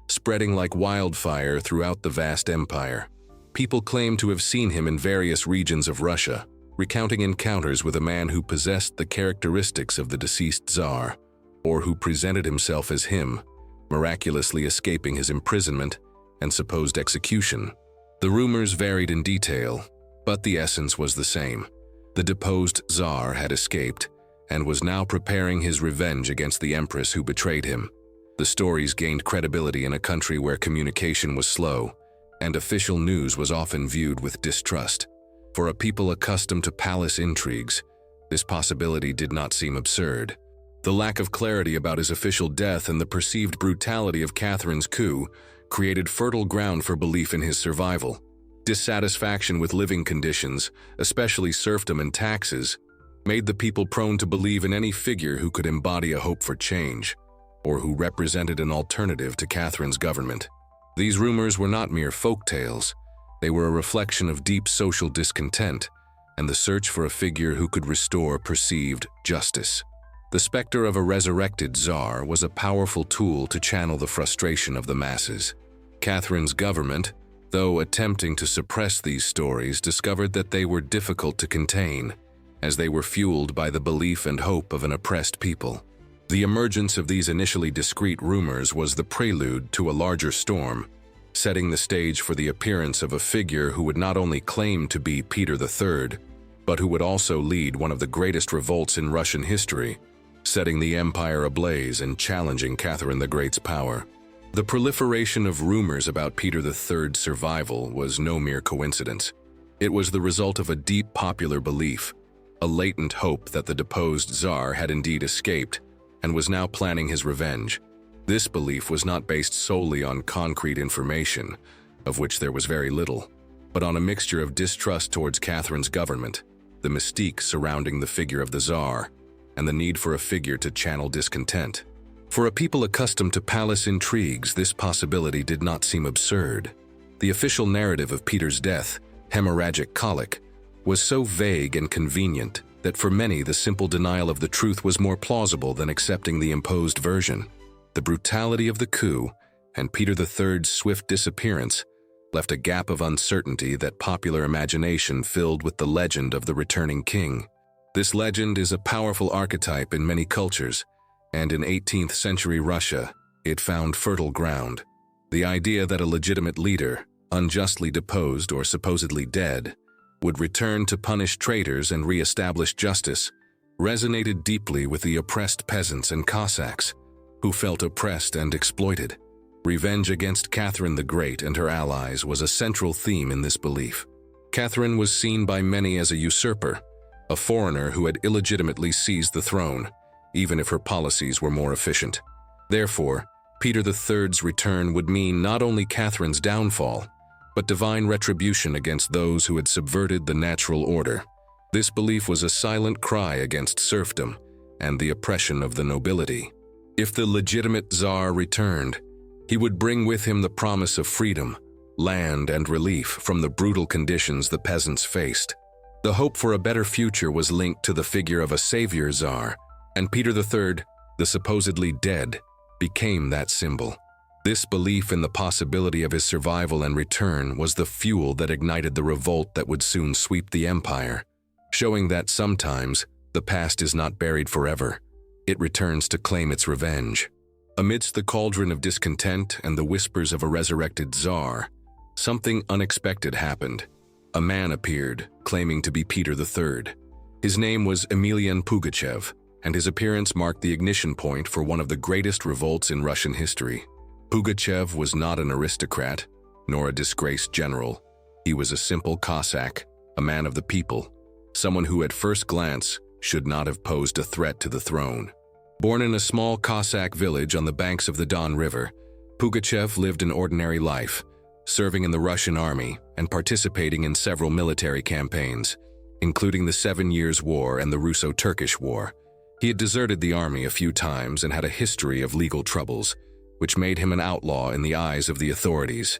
spreading like wildfire throughout the vast empire. People claimed to have seen him in various regions of Russia, recounting encounters with a man who possessed the characteristics of the deceased Tsar, or who presented himself as him, miraculously escaping his imprisonment and supposed execution. The rumors varied in detail, but the essence was the same. The deposed Tsar had escaped and was now preparing his revenge against the empress who betrayed him. The stories gained credibility in a country where communication was slow, and official news was often viewed with distrust. For a people accustomed to palace intrigues, this possibility did not seem absurd. The lack of clarity about his official death and the perceived brutality of Catherine's coup created fertile ground for belief in his survival. Dissatisfaction with living conditions, especially serfdom and taxes, made the people prone to believe in any figure who could embody a hope for change, or who represented an alternative to Catherine's government. These rumors were not mere folk tales. They were a reflection of deep social discontent and the search for a figure who could restore perceived justice. The specter of a resurrected Tsar was a powerful tool to channel the frustration of the masses. Catherine's government, though attempting to suppress these stories, discovered that they were difficult to contain, as they were fueled by the belief and hope of an oppressed people. The emergence of these initially discreet rumors was the prelude to a larger storm, setting the stage for the appearance of a figure who would not only claim to be Peter III, but who would also lead one of the greatest revolts in Russian history, setting the empire ablaze and challenging Catherine the Great's power. The proliferation of rumors about Peter III's survival was no mere coincidence. It was the result of a deep popular belief, a latent hope that the deposed Tsar had indeed escaped and was now planning his revenge. This belief was not based solely on concrete information, of which there was very little, but on a mixture of distrust towards Catherine's government, the mystique surrounding the figure of the Tsar, and the need for a figure to channel discontent. For a people accustomed to palace intrigues, this possibility did not seem absurd. The official narrative of Peter's death, hemorrhagic colic, was so vague and convenient that for many the simple denial of the truth was more plausible than accepting the imposed version. The brutality of the coup and Peter III's swift disappearance left a gap of uncertainty that popular imagination filled with the legend of the returning king. This legend is a powerful archetype in many cultures, and in 18th century Russia, it found fertile ground. The idea that a legitimate leader, unjustly deposed or supposedly dead, would return to punish traitors and re-establish justice resonated deeply with the oppressed peasants and Cossacks, who felt oppressed and exploited. Revenge against Catherine the Great and her allies was a central theme in this belief. Catherine was seen by many as a usurper, a foreigner who had illegitimately seized the throne, even if her policies were more efficient. Therefore, Peter III's return would mean not only Catherine's downfall, but divine retribution against those who had subverted the natural order. This belief was a silent cry against serfdom and the oppression of the nobility. If the legitimate Tsar returned, he would bring with him the promise of freedom, land, and relief from the brutal conditions the peasants faced. The hope for a better future was linked to the figure of a savior Tsar, and Peter III, the supposedly dead, became that symbol. This belief in the possibility of his survival and return was the fuel that ignited the revolt that would soon sweep the empire, showing that sometimes the past is not buried forever. It returns to claim its revenge. Amidst the cauldron of discontent and the whispers of a resurrected Tsar, something unexpected happened. A man appeared, claiming to be Peter III. His name was Emelian Pugachev, and his appearance marked the ignition point for one of the greatest revolts in Russian history. Pugachev was not an aristocrat, nor a disgraced general. He was a simple Cossack, a man of the people, someone who at first glance should not have posed a threat to the throne. Born in a small Cossack village on the banks of the Don River, Pugachev lived an ordinary life, serving in the Russian army and participating in several military campaigns, including the 7 Years' War and the Russo-Turkish War. He had deserted the army a few times and had a history of legal troubles, which made him an outlaw in the eyes of the authorities.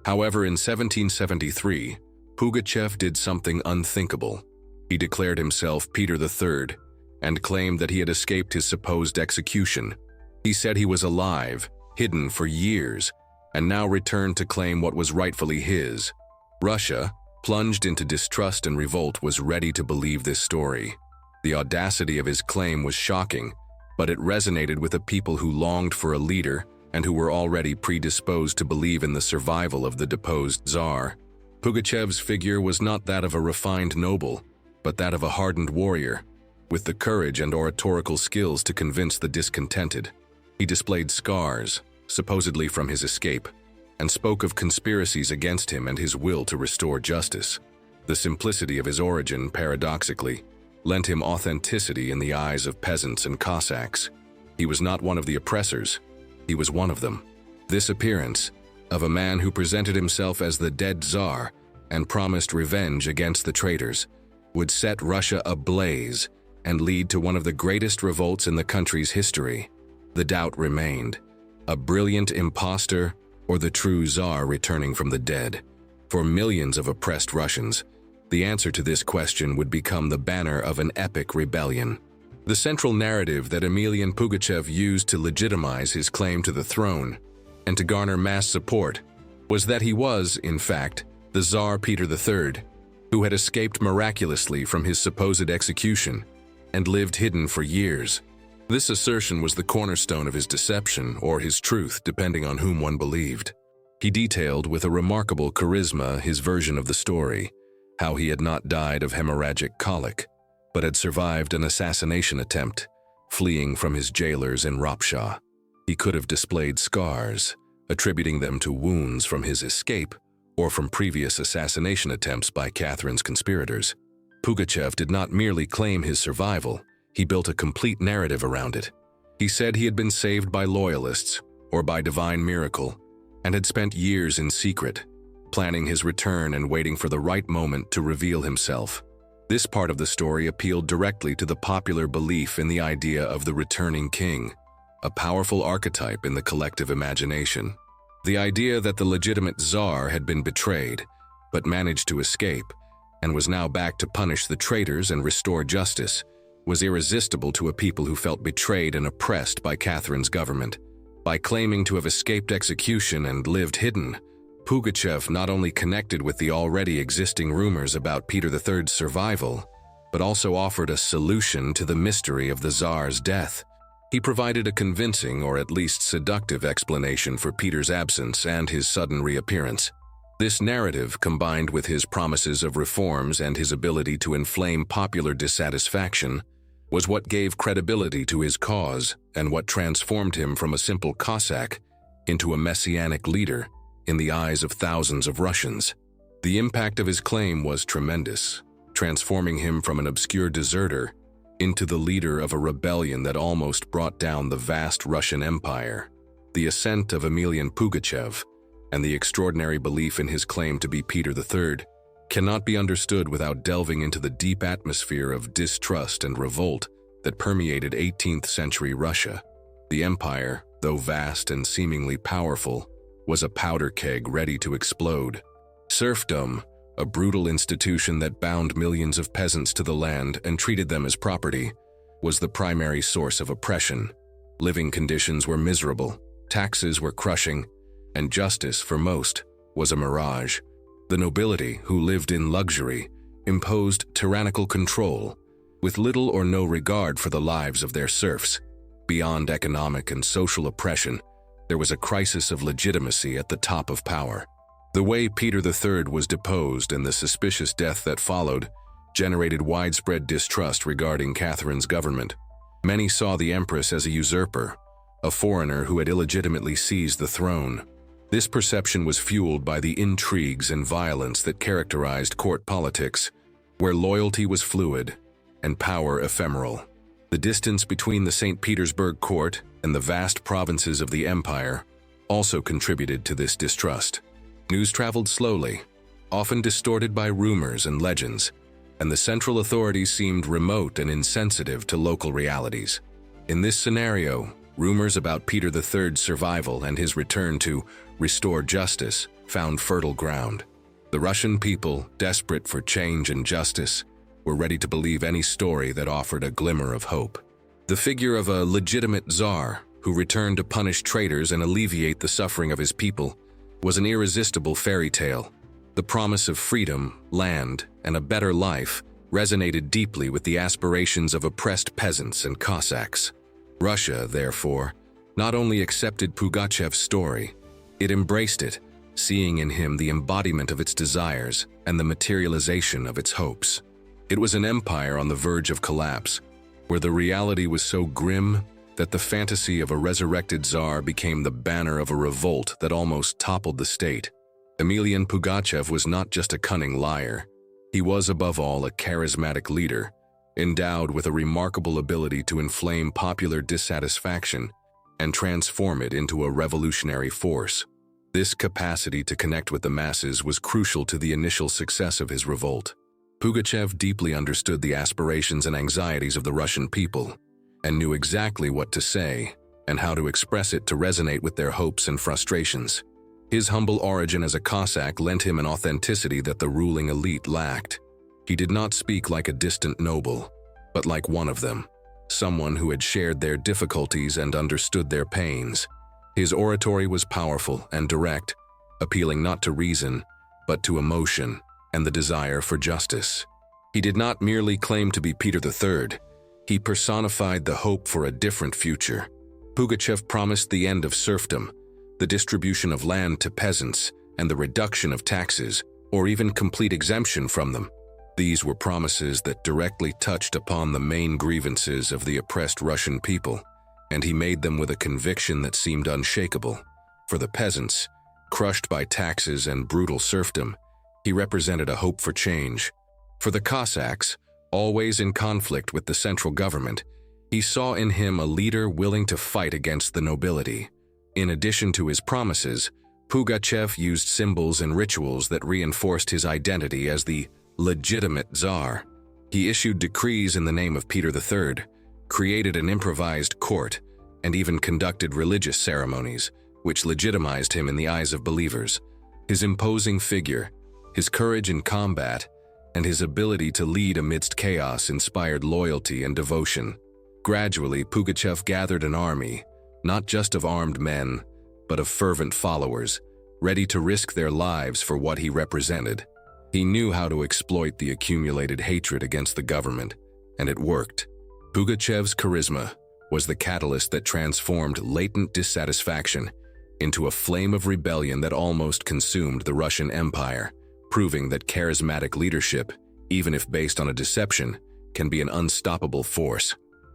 However, in 1773, Pugachev did something unthinkable. He declared himself Peter III and claimed that he had escaped his supposed execution. He said he was alive, hidden for years, and now returned to claim what was rightfully his. Russia, plunged into distrust and revolt, was ready to believe this story. The audacity of his claim was shocking, but it resonated with a people who longed for a leader and who were already predisposed to believe in the survival of the deposed Tsar. Pugachev's figure was not that of a refined noble, but that of a hardened warrior, with the courage and oratorical skills to convince the discontented. He displayed scars, supposedly from his escape, and spoke of conspiracies against him and his will to restore justice. The simplicity of his origin, paradoxically, lent him authenticity in the eyes of peasants and Cossacks. He was not one of the oppressors, he was one of them. This appearance, of a man who presented himself as the dead Tsar and promised revenge against the traitors, would set Russia ablaze and lead to one of the greatest revolts in the country's history. The doubt remained: a brilliant impostor or the true Tsar returning from the dead? For millions of oppressed Russians, the answer to this question would become the banner of an epic rebellion. The central narrative that Emelian Pugachev used to legitimize his claim to the throne and to garner mass support was that he was, in fact, the Tsar Peter III, who had escaped miraculously from his supposed execution and lived hidden for years. This assertion was the cornerstone of his deception or his truth, depending on whom one believed. He detailed with a remarkable charisma his version of the story, how he had not died of hemorrhagic colic, but had survived an assassination attempt, fleeing from his jailers in Ropshaw. He could have displayed scars, attributing them to wounds from his escape or from previous assassination attempts by Catherine's conspirators. Pugachev did not merely claim his survival, he built a complete narrative around it. He said he had been saved by loyalists or by divine miracle and had spent years in secret, planning his return and waiting for the right moment to reveal himself. This part of the story appealed directly to the popular belief in the idea of the returning king, a powerful archetype in the collective imagination. The idea that the legitimate Tsar had been betrayed, but managed to escape, and was now back to punish the traitors and restore justice, was irresistible to a people who felt betrayed and oppressed by Catherine's government. By claiming to have escaped execution and lived hidden, Pugachev not only connected with the already existing rumors about Peter III's survival, but also offered a solution to the mystery of the Tsar's death. He provided a convincing, or at least seductive, explanation for Peter's absence and his sudden reappearance. This narrative, combined with his promises of reforms and his ability to inflame popular dissatisfaction, was what gave credibility to his cause and what transformed him from a simple Cossack into a messianic leader in the eyes of thousands of Russians. The impact of his claim was tremendous, transforming him from an obscure deserter into the leader of a rebellion that almost brought down the vast Russian Empire. The ascent of Emelian Pugachev and the extraordinary belief in his claim to be Peter III cannot be understood without delving into the deep atmosphere of distrust and revolt that permeated 18th century Russia. The empire, though vast and seemingly powerful, was a powder keg ready to explode. Serfdom, a brutal institution that bound millions of peasants to the land and treated them as property, was the primary source of oppression. Living conditions were miserable, taxes were crushing, and justice, for most, was a mirage. The nobility, who lived in luxury, imposed tyrannical control, with little or no regard for the lives of their serfs. Beyond economic and social oppression, there was a crisis of legitimacy at the top of power. The way Peter III was deposed and the suspicious death that followed generated widespread distrust regarding Catherine's government. Many saw the empress as a usurper, a foreigner who had illegitimately seized the throne. This perception was fueled by the intrigues and violence that characterized court politics, where loyalty was fluid and power ephemeral. The distance between the St. Petersburg court and the vast provinces of the empire also contributed to this distrust. News traveled slowly, often distorted by rumors and legends, and the central authorities seemed remote and insensitive to local realities. In this scenario, rumors about Peter III's survival and his return to restore justice found fertile ground. The Russian people, desperate for change and justice, were ready to believe any story that offered a glimmer of hope. The figure of a legitimate Tsar who returned to punish traitors and alleviate the suffering of his people was an irresistible fairy tale. The promise of freedom, land, and a better life resonated deeply with the aspirations of oppressed peasants and Cossacks. Russia, therefore, not only accepted Pugachev's story, it embraced it, seeing in him the embodiment of its desires and the materialization of its hopes. It was an empire on the verge of collapse, where the reality was so grim that the fantasy of a resurrected Tsar became the banner of a revolt that almost toppled the state. Emelian Pugachev was not just a cunning liar. He was, above all, a charismatic leader, endowed with a remarkable ability to inflame popular dissatisfaction and transform it into a revolutionary force. This capacity to connect with the masses was crucial to the initial success of his revolt. Pugachev deeply understood the aspirations and anxieties of the Russian people, and knew exactly what to say and how to express it to resonate with their hopes and frustrations. His humble origin as a Cossack lent him an authenticity that the ruling elite lacked. He did not speak like a distant noble, but like one of them, someone who had shared their difficulties and understood their pains. His oratory was powerful and direct, appealing not to reason, but to emotion and the desire for justice. He did not merely claim to be Peter III. He personified the hope for a different future. Pugachev promised the end of serfdom, the distribution of land to peasants, and the reduction of taxes, or even complete exemption from them. These were promises that directly touched upon the main grievances of the oppressed Russian people, and he made them with a conviction that seemed unshakable. For the peasants, crushed by taxes and brutal serfdom, he represented a hope for change. For the Cossacks, always in conflict with the central government, he saw in him a leader willing to fight against the nobility. In addition to his promises, Pugachev used symbols and rituals that reinforced his identity as the legitimate Tsar. He issued decrees in the name of Peter III, created an improvised court, and even conducted religious ceremonies, which legitimized him in the eyes of believers. His imposing figure, his courage in combat, and his ability to lead amidst chaos inspired loyalty and devotion. Gradually, Pugachev gathered an army, not just of armed men, but of fervent followers, ready to risk their lives for what he represented. He knew how to exploit the accumulated hatred against the government, and it worked. Pugachev's charisma was the catalyst that transformed latent dissatisfaction into a flame of rebellion that almost consumed the Russian Empire, proving that charismatic leadership, even if based on a deception, can be an unstoppable force.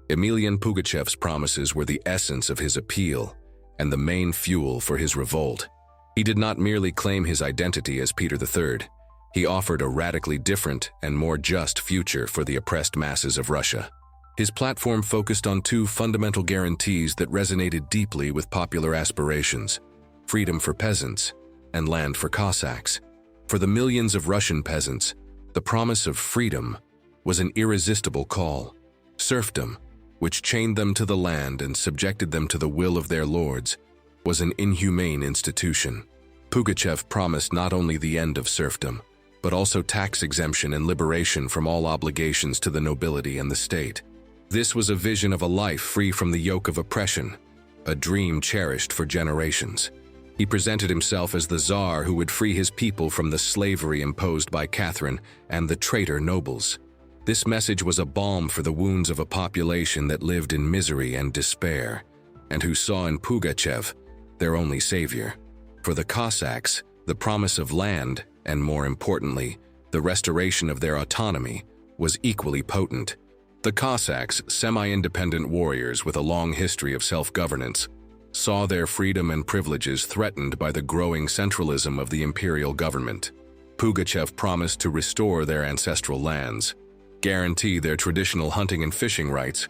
Emelian Pugachev's promises were the essence of his appeal and the main fuel for his revolt. He did not merely claim his identity as Peter III. He offered a radically different and more just future for the oppressed masses of Russia. His platform focused on two fundamental guarantees that resonated deeply with popular aspirations: freedom for peasants and land for Cossacks. For the millions of Russian peasants, the promise of freedom was an irresistible call. Serfdom, which chained them to the land and subjected them to the will of their lords, was an inhumane institution. Pugachev promised not only the end of serfdom, but also tax exemption and liberation from all obligations to the nobility and the state. This was a vision of a life free from the yoke of oppression, a dream cherished for generations. He presented himself as the Tsar who would free his people from the slavery imposed by Catherine and the traitor nobles. This message was a balm for the wounds of a population that lived in misery and despair, and who saw in Pugachev their only savior. For the Cossacks, the promise of land, and more importantly, the restoration of their autonomy, was equally potent. The Cossacks, semi-independent warriors with a long history of self-governance, saw their freedom and privileges threatened by the growing centralism of the imperial government. Pugachev promised to restore their ancestral lands, guarantee their traditional hunting and fishing rights,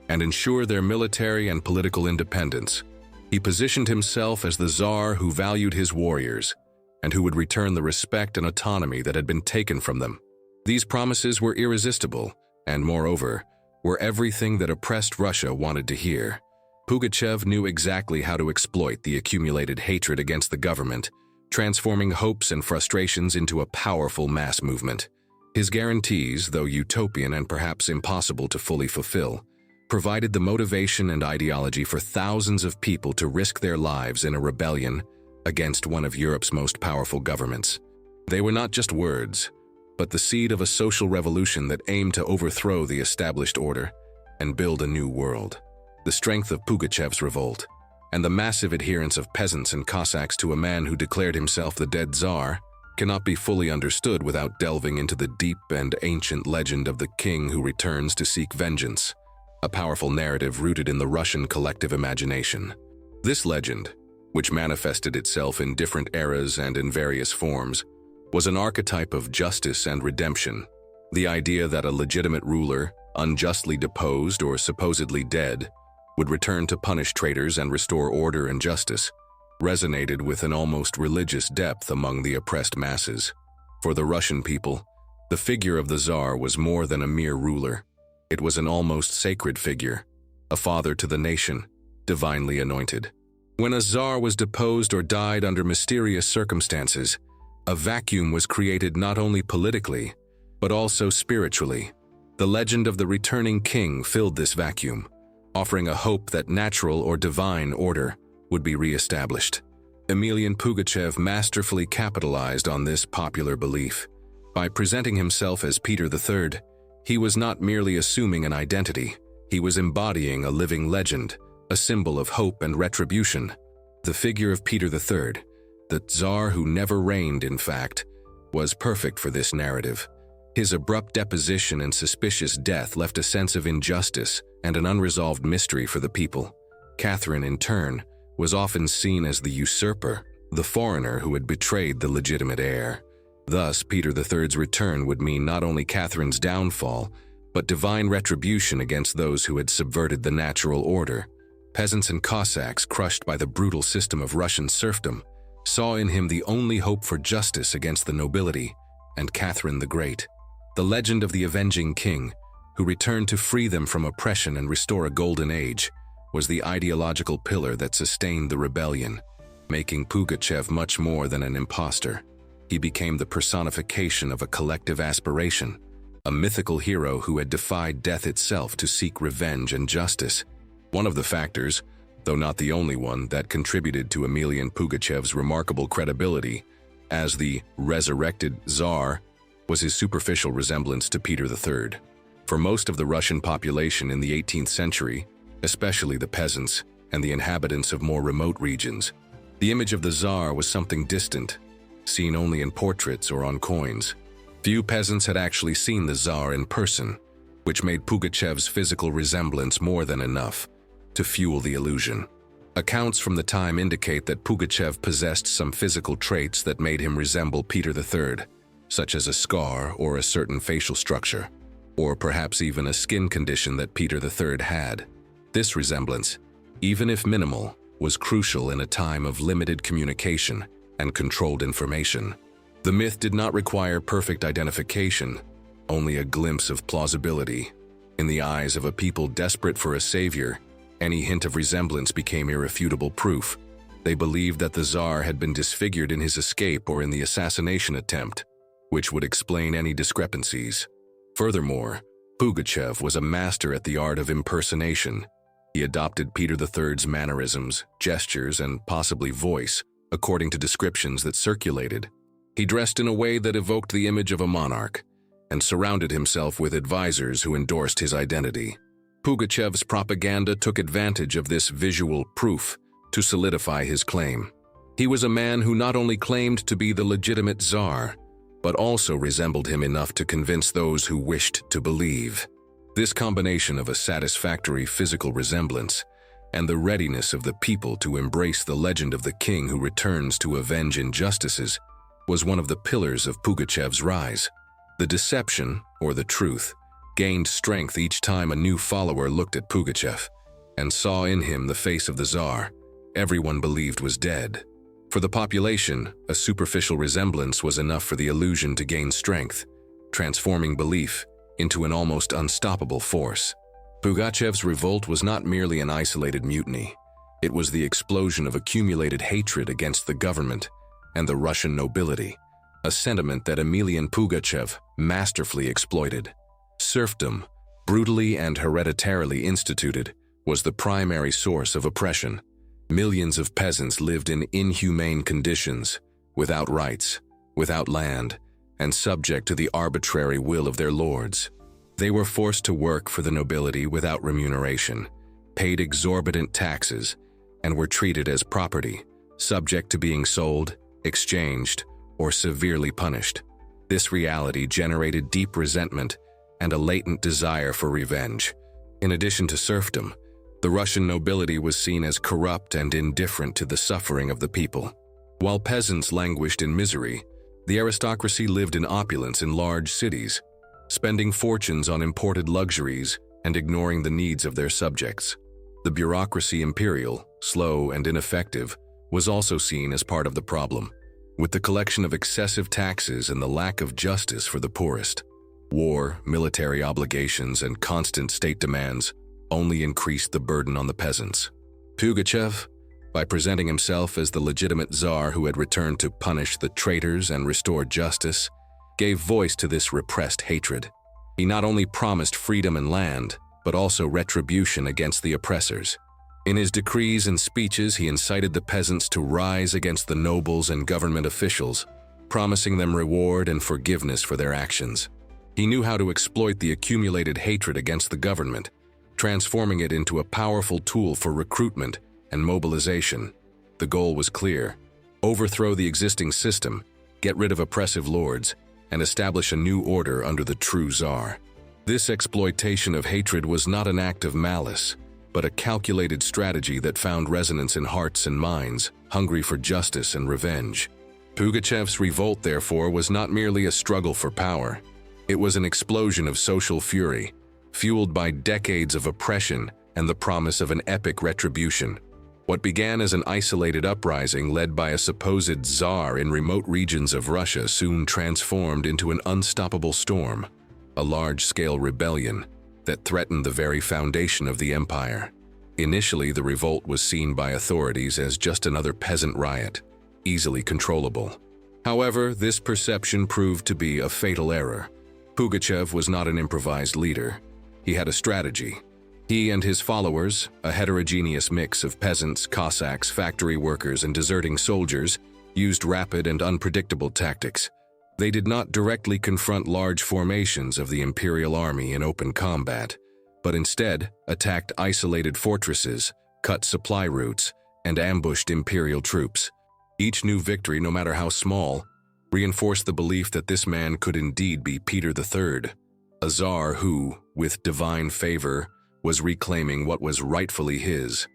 and ensure their military and political independence. He positioned himself as the Tsar who valued his warriors, and who would return the respect and autonomy that had been taken from them. These promises were irresistible, and moreover, were everything that oppressed Russia wanted to hear. Pugachev knew exactly how to exploit the accumulated hatred against the government, transforming hopes and frustrations into a powerful mass movement. His guarantees, though utopian and perhaps impossible to fully fulfill, provided the motivation and ideology for thousands of people to risk their lives in a rebellion against one of Europe's most powerful governments. They were not just words, but the seed of a social revolution that aimed to overthrow the established order and build a new world. The strength of Pugachev's revolt, and the massive adherence of peasants and Cossacks to a man who declared himself the dead Tsar, cannot be fully understood without delving into the deep and ancient legend of the king who returns to seek vengeance, a powerful narrative rooted in the Russian collective imagination. This legend, which manifested itself in different eras and in various forms, was an archetype of justice and redemption. The idea that a legitimate ruler, unjustly deposed or supposedly dead, would return to punish traitors and restore order and justice, resonated with an almost religious depth among the oppressed masses. For the Russian people, the figure of the Tsar was more than a mere ruler. It was an almost sacred figure, a father to the nation, divinely anointed. When a Tsar was deposed or died under mysterious circumstances, a vacuum was created not only politically, but also spiritually. The legend of the returning king filled this vacuum, offering a hope that natural or divine order would be re-established. Emelian Pugachev masterfully capitalized on this popular belief. By presenting himself as Peter III, he was not merely assuming an identity, he was embodying a living legend, a symbol of hope and retribution. The figure of Peter III, the Tsar who never reigned in fact, was perfect for this narrative. His abrupt deposition and suspicious death left a sense of injustice and an unresolved mystery for the people. Catherine, in turn, was often seen as the usurper, the foreigner who had betrayed the legitimate heir. Thus, Peter III's return would mean not only Catherine's downfall, but divine retribution against those who had subverted the natural order. Peasants and Cossacks, crushed by the brutal system of Russian serfdom, saw in him the only hope for justice against the nobility and Catherine the Great. The legend of the avenging king, who returned to free them from oppression and restore a golden age, was the ideological pillar that sustained the rebellion, making Pugachev much more than an imposter. He became the personification of a collective aspiration, a mythical hero who had defied death itself to seek revenge and justice. One of the factors, though not the only one, that contributed to Emelian Pugachev's remarkable credibility as the resurrected Tsar was his superficial resemblance to Peter III. For most of the Russian population in the 18th century, especially the peasants and the inhabitants of more remote regions, the image of the Tsar was something distant, seen only in portraits or on coins. Few peasants had actually seen the Tsar in person, which made Pugachev's physical resemblance more than enough to fuel the illusion. Accounts from the time indicate that Pugachev possessed some physical traits that made him resemble Peter III, such as a scar or a certain facial structure, or perhaps even a skin condition that Peter III had. This resemblance, even if minimal, was crucial in a time of limited communication and controlled information. The myth did not require perfect identification, only a glimpse of plausibility. In the eyes of a people desperate for a savior, any hint of resemblance became irrefutable proof. They believed that the Tsar had been disfigured in his escape or in the assassination attempt, which would explain any discrepancies. Furthermore, Pugachev was a master at the art of impersonation. He adopted Peter III's mannerisms, gestures, and possibly voice, according to descriptions that circulated. He dressed in a way that evoked the image of a monarch, and surrounded himself with advisors who endorsed his identity. Pugachev's propaganda took advantage of this visual proof to solidify his claim. He was a man who not only claimed to be the legitimate Tsar, but also resembled him enough to convince those who wished to believe. This combination of a satisfactory physical resemblance and the readiness of the people to embrace the legend of the king who returns to avenge injustices was one of the pillars of Pugachev's rise. The deception, or the truth, gained strength each time a new follower looked at Pugachev and saw in him the face of the Tsar everyone believed was dead. For the population, a superficial resemblance was enough for the illusion to gain strength, transforming belief into an almost unstoppable force. Pugachev's revolt was not merely an isolated mutiny. It was the explosion of accumulated hatred against the government and the Russian nobility, a sentiment that Emelian Pugachev masterfully exploited. Serfdom, brutally and hereditarily instituted, was the primary source of oppression. Millions of peasants lived in inhumane conditions, without rights, without land, and subject to the arbitrary will of their lords. They were forced to work for the nobility without remuneration, paid exorbitant taxes, and were treated as property, subject to being sold, exchanged, or severely punished. This reality generated deep resentment and a latent desire for revenge. In addition to serfdom, the Russian nobility was seen as corrupt and indifferent to the suffering of the people. While peasants languished in misery, the aristocracy lived in opulence in large cities, spending fortunes on imported luxuries and ignoring the needs of their subjects. The bureaucracy, imperial, slow, and ineffective, was also seen as part of the problem, with the collection of excessive taxes and the lack of justice for the poorest. War, military obligations, and constant state demands only increased the burden on the peasants. Pugachev, by presenting himself as the legitimate Tsar who had returned to punish the traitors and restore justice, gave voice to this repressed hatred. He not only promised freedom and land, but also retribution against the oppressors. In his decrees and speeches, he incited the peasants to rise against the nobles and government officials, promising them reward and forgiveness for their actions. He knew how to exploit the accumulated hatred against the government, transforming it into a powerful tool for recruitment and mobilization. The goal was clear: overthrow the existing system, get rid of oppressive lords, and establish a new order under the true Tsar. This exploitation of hatred was not an act of malice, but a calculated strategy that found resonance in hearts and minds, hungry for justice and revenge. Pugachev's revolt, therefore, was not merely a struggle for power. It was an explosion of social fury, fueled by decades of oppression and the promise of an epic retribution. What began as an isolated uprising led by a supposed Tsar in remote regions of Russia soon transformed into an unstoppable storm. a large-scale rebellion that threatened the very foundation of the empire. Initially, the revolt was seen by authorities as just another peasant riot, easily controllable. However, this perception proved to be a fatal error. Pugachev was not an improvised leader. He had a strategy. He and his followers, a heterogeneous mix of peasants, Cossacks, factory workers, and deserting soldiers, used rapid and unpredictable tactics. They did not directly confront large formations of the imperial army in open combat, but instead attacked isolated fortresses, cut supply routes, and ambushed imperial troops. Each new victory, no matter how small, reinforced the belief that this man could indeed be Peter III, a czar who, with divine favor, was reclaiming what was rightfully his.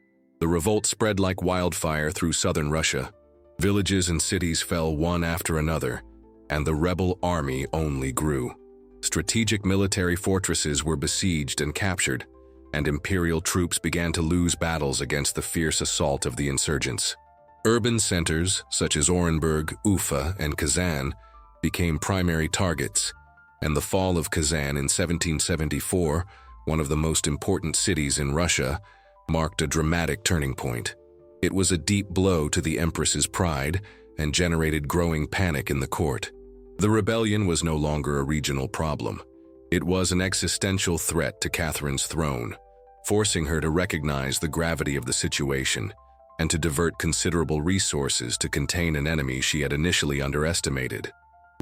The revolt spread like wildfire through southern Russia. Villages and cities fell one after another, and the rebel army only grew. Strategic military fortresses were besieged and captured, and imperial troops began to lose battles against the fierce assault of the insurgents. Urban centers, such as Orenburg, Ufa, and Kazan, became primary targets, and the fall of Kazan in 1774, one of the most important cities in Russia, marked a dramatic turning point. It was a deep blow to the empress's pride and generated growing panic in the court. The rebellion was no longer a regional problem. It was an existential threat to Catherine's throne, forcing her to recognize the gravity of the situation and to divert considerable resources to contain an enemy she had initially underestimated.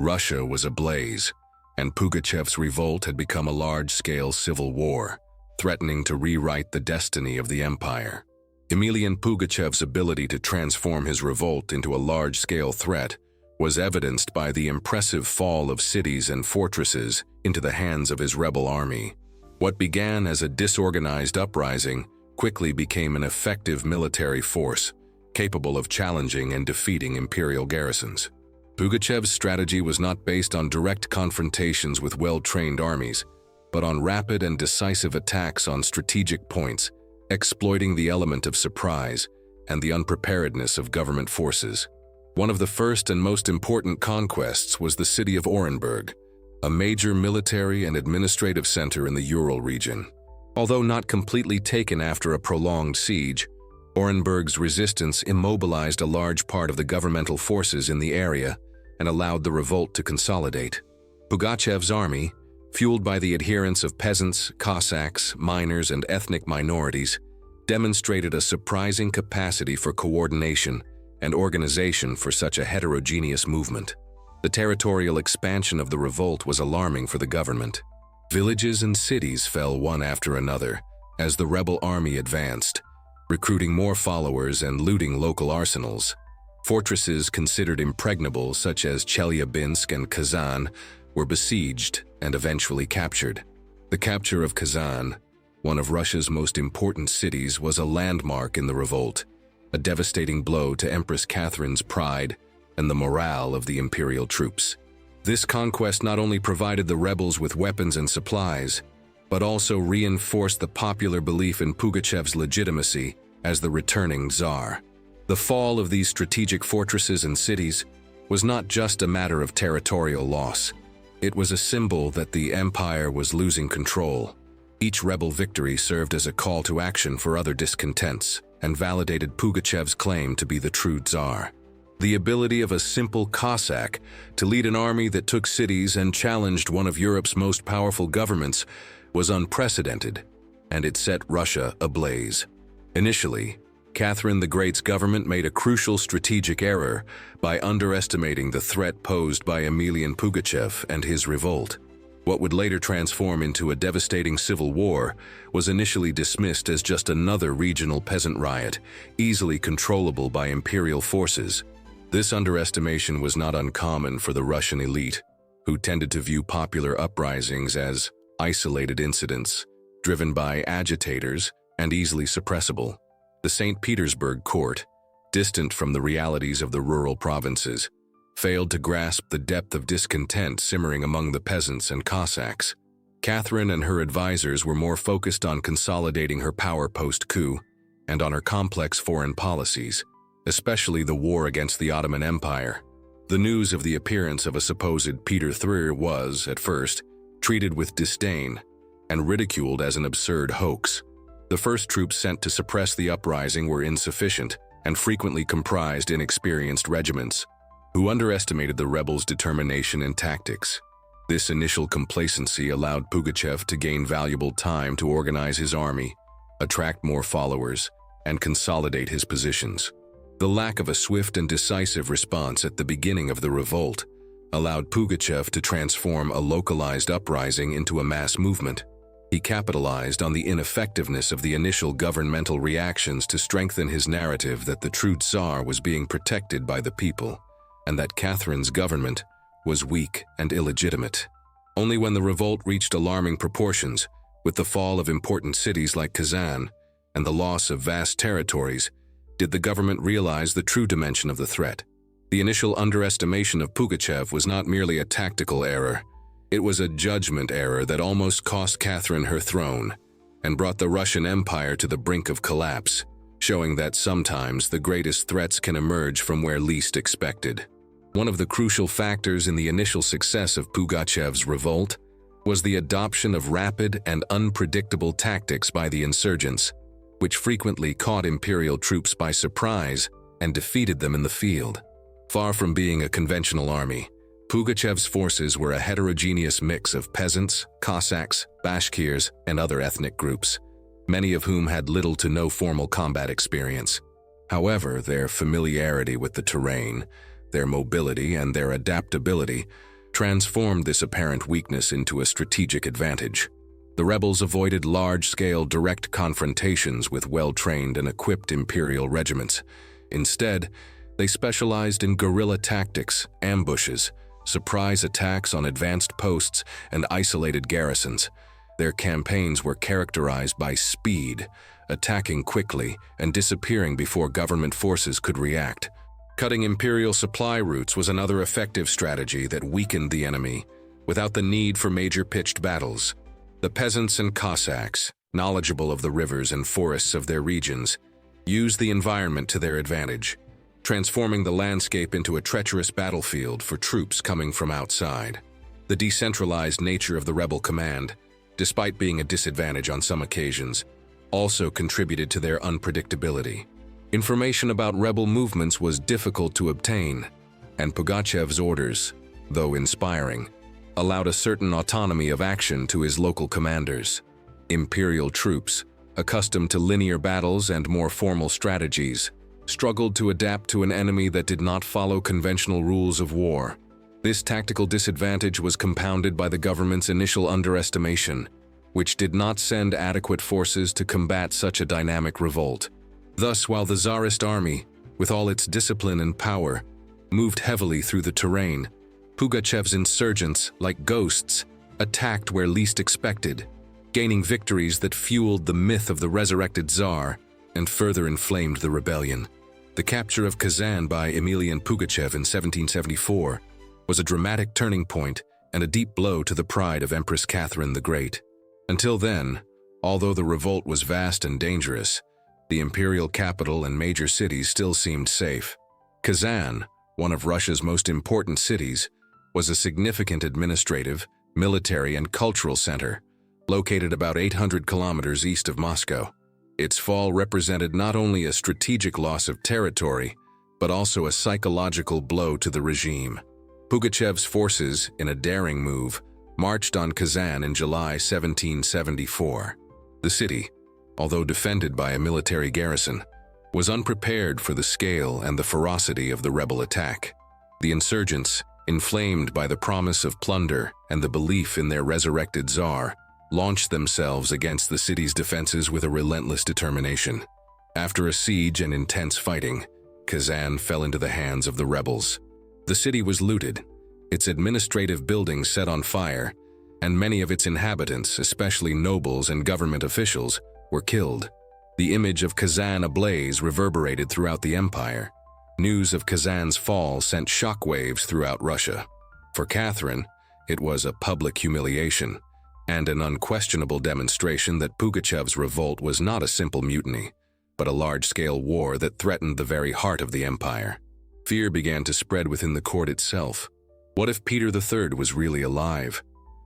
Russia was ablaze, and Pugachev's revolt had become a large-scale civil war, threatening to rewrite the destiny of the empire. Emelian Pugachev's ability to transform his revolt into a large-scale threat was evidenced by the impressive fall of cities and fortresses into the hands of his rebel army. What began as a disorganized uprising quickly became an effective military force, capable of challenging and defeating imperial garrisons. Pugachev's strategy was not based on direct confrontations with well-trained armies, but on rapid and decisive attacks on strategic points, exploiting the element of surprise and the unpreparedness of government forces. One of the first and most important conquests was the city of Orenburg, a major military and administrative center in the Ural region. Although not completely taken after a prolonged siege, Orenburg's resistance immobilized a large part of the governmental forces in the area and allowed the revolt to consolidate. Pugachev's army, fueled by the adherence of peasants, Cossacks, miners, and ethnic minorities, demonstrated a surprising capacity for coordination and organization for such a heterogeneous movement. The territorial expansion of the revolt was alarming for the government. Villages and cities fell one after another as the rebel army advanced, recruiting more followers and looting local arsenals. Fortresses considered impregnable, such as Chelyabinsk and Kazan, were besieged and eventually captured. The capture of Kazan, one of Russia's most important cities, was a landmark in the revolt, a devastating blow to Empress Catherine's pride and the morale of the imperial troops. This conquest not only provided the rebels with weapons and supplies, but also reinforced the popular belief in Pugachev's legitimacy as the returning Tsar. The fall of these strategic fortresses and cities was not just a matter of territorial loss. It was a symbol that the empire was losing control. Each rebel victory served as a call to action for other discontents and validated Pugachev's claim to be the true Tsar. The ability of a simple Cossack to lead an army that took cities and challenged one of Europe's most powerful governments was unprecedented, and it set Russia ablaze. Initially, Catherine the Great's government made a crucial strategic error by underestimating the threat posed by Emelian Pugachev and his revolt. What would later transform into a devastating civil war was initially dismissed as just another regional peasant riot, easily controllable by imperial forces. This underestimation was not uncommon for the Russian elite, who tended to view popular uprisings as isolated incidents, driven by agitators and easily suppressible. The St. Petersburg court, distant from the realities of the rural provinces, failed to grasp the depth of discontent simmering among the peasants and Cossacks. Catherine and her advisors were more focused on consolidating her power post-coup and on her complex foreign policies, especially the war against the Ottoman Empire. The news of the appearance of a supposed Peter III was, at first, treated with disdain, and ridiculed as an absurd hoax. The first troops sent to suppress the uprising were insufficient and frequently comprised inexperienced regiments, who underestimated the rebels' determination and tactics. This initial complacency allowed Pugachev to gain valuable time to organize his army, attract more followers, and consolidate his positions. The lack of a swift and decisive response at the beginning of the revolt allowed Pugachev to transform a localized uprising into a mass movement. He capitalized on the ineffectiveness of the initial governmental reactions to strengthen his narrative that the true Tsar was being protected by the people, and that Catherine's government was weak and illegitimate. Only when the revolt reached alarming proportions, with the fall of important cities like Kazan and the loss of vast territories, did the government realize the true dimension of the threat. The initial underestimation of Pugachev was not merely a tactical error. It was a judgment error that almost cost Catherine her throne and brought the Russian Empire to the brink of collapse, showing that sometimes the greatest threats can emerge from where least expected. One of the crucial factors in the initial success of Pugachev's revolt was the adoption of rapid and unpredictable tactics by the insurgents, which frequently caught imperial troops by surprise and defeated them in the field. Far from being a conventional army, Pugachev's forces were a heterogeneous mix of peasants, Cossacks, Bashkirs, and other ethnic groups, many of whom had little to no formal combat experience. However, their familiarity with the terrain, their mobility, and their adaptability transformed this apparent weakness into a strategic advantage. The rebels avoided large-scale direct confrontations with well-trained and equipped imperial regiments. Instead, they specialized in guerrilla tactics, ambushes, surprise attacks on advanced posts, and isolated garrisons. Their campaigns were characterized by speed, attacking quickly and disappearing before government forces could react. Cutting imperial supply routes was another effective strategy that weakened the enemy, without the need for major pitched battles. The peasants and Cossacks, knowledgeable of the rivers and forests of their regions, used the environment to their advantage, transforming the landscape into a treacherous battlefield for troops coming from outside. The decentralized nature of the rebel command, despite being a disadvantage on some occasions, also contributed to their unpredictability. Information about rebel movements was difficult to obtain, and Pugachev's orders, though inspiring, allowed a certain autonomy of action to his local commanders. Imperial troops, accustomed to linear battles and more formal strategies, struggled to adapt to an enemy that did not follow conventional rules of war. This tactical disadvantage was compounded by the government's initial underestimation, which did not send adequate forces to combat such a dynamic revolt. Thus, while the Tsarist army, with all its discipline and power, moved heavily through the terrain, Pugachev's insurgents, like ghosts, attacked where least expected, gaining victories that fueled the myth of the resurrected Tsar and further inflamed the rebellion. The capture of Kazan by Emelian Pugachev in 1774 was a dramatic turning point and a deep blow to the pride of Empress Catherine the Great. Until then, although the revolt was vast and dangerous, the imperial capital and major cities still seemed safe. Kazan, one of Russia's most important cities, was a significant administrative, military, and cultural center, located about 800 kilometers east of Moscow. Its fall represented not only a strategic loss of territory, but also a psychological blow to the regime. Pugachev's forces, in a daring move, marched on Kazan in July 1774. The city, although defended by a military garrison, was unprepared for the scale and the ferocity of the rebel attack. The insurgents, inflamed by the promise of plunder and the belief in their resurrected Tsar, launched themselves against the city's defenses with a relentless determination. After a siege and intense fighting, Kazan fell into the hands of the rebels. The city was looted, its administrative buildings set on fire, and many of its inhabitants, especially nobles and government officials, were killed. The image of Kazan ablaze reverberated throughout the empire. News of Kazan's fall sent shockwaves throughout Russia. For Catherine, it was a public humiliation, and an unquestionable demonstration that Pugachev's revolt was not a simple mutiny, but a large-scale war that threatened the very heart of the empire. Fear began to spread within the court itself. What if Peter III was really alive?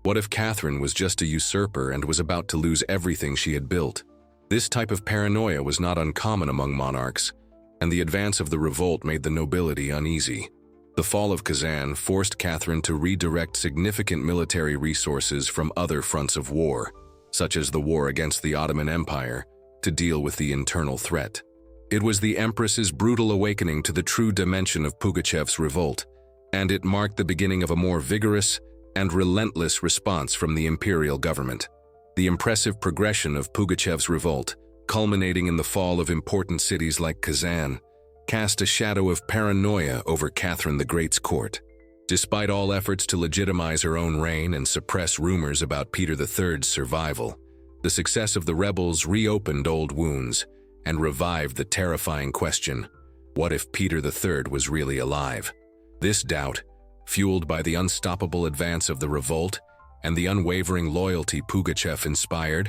What if Catherine was just a usurper and was about to lose everything she had built? This type of paranoia was not uncommon among monarchs, and the advance of the revolt made the nobility uneasy. The fall of Kazan forced Catherine to redirect significant military resources from other fronts of war, such as the war against the Ottoman Empire, to deal with the internal threat. It was the Empress's brutal awakening to the true dimension of Pugachev's revolt, and it marked the beginning of a more vigorous and relentless response from the imperial government. The impressive progression of Pugachev's revolt, culminating in the fall of important cities like Kazan, cast a shadow of paranoia over Catherine the Great's court. Despite all efforts to legitimize her own reign and suppress rumors about Peter III's survival, the success of the rebels reopened old wounds and revived the terrifying question, what if Peter III was really alive? This doubt, fueled by the unstoppable advance of the revolt and the unwavering loyalty Pugachev inspired,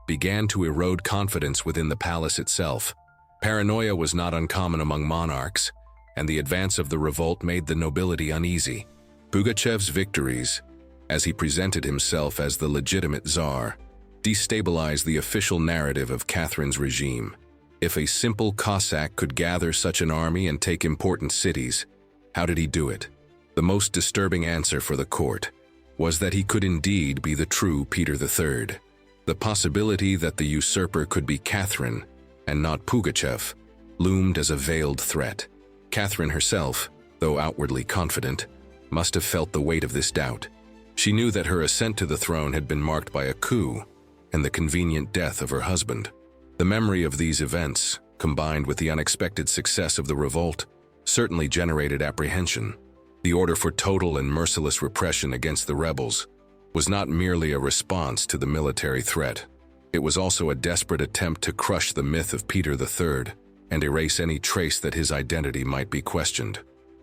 began to erode confidence within the palace itself. Paranoia was not uncommon among monarchs, and the advance of the revolt made the nobility uneasy. Pugachev's victories, as he presented himself as the legitimate Tsar, destabilized the official narrative of Catherine's regime. If a simple Cossack could gather such an army and take important cities, how did he do it? The most disturbing answer for the court was that he could indeed be the true Peter III. The possibility that the usurper could be Catherine and not Pugachev loomed as a veiled threat. Catherine herself, though outwardly confident, must have felt the weight of this doubt. She knew that her ascent to the throne had been marked by a coup and the convenient death of her husband. The memory of these events, combined with the unexpected success of the revolt, certainly generated apprehension. The order for total and merciless repression against the rebels was not merely a response to the military threat. It was also a desperate attempt to crush the myth of Peter III and erase any trace that his identity might be questioned.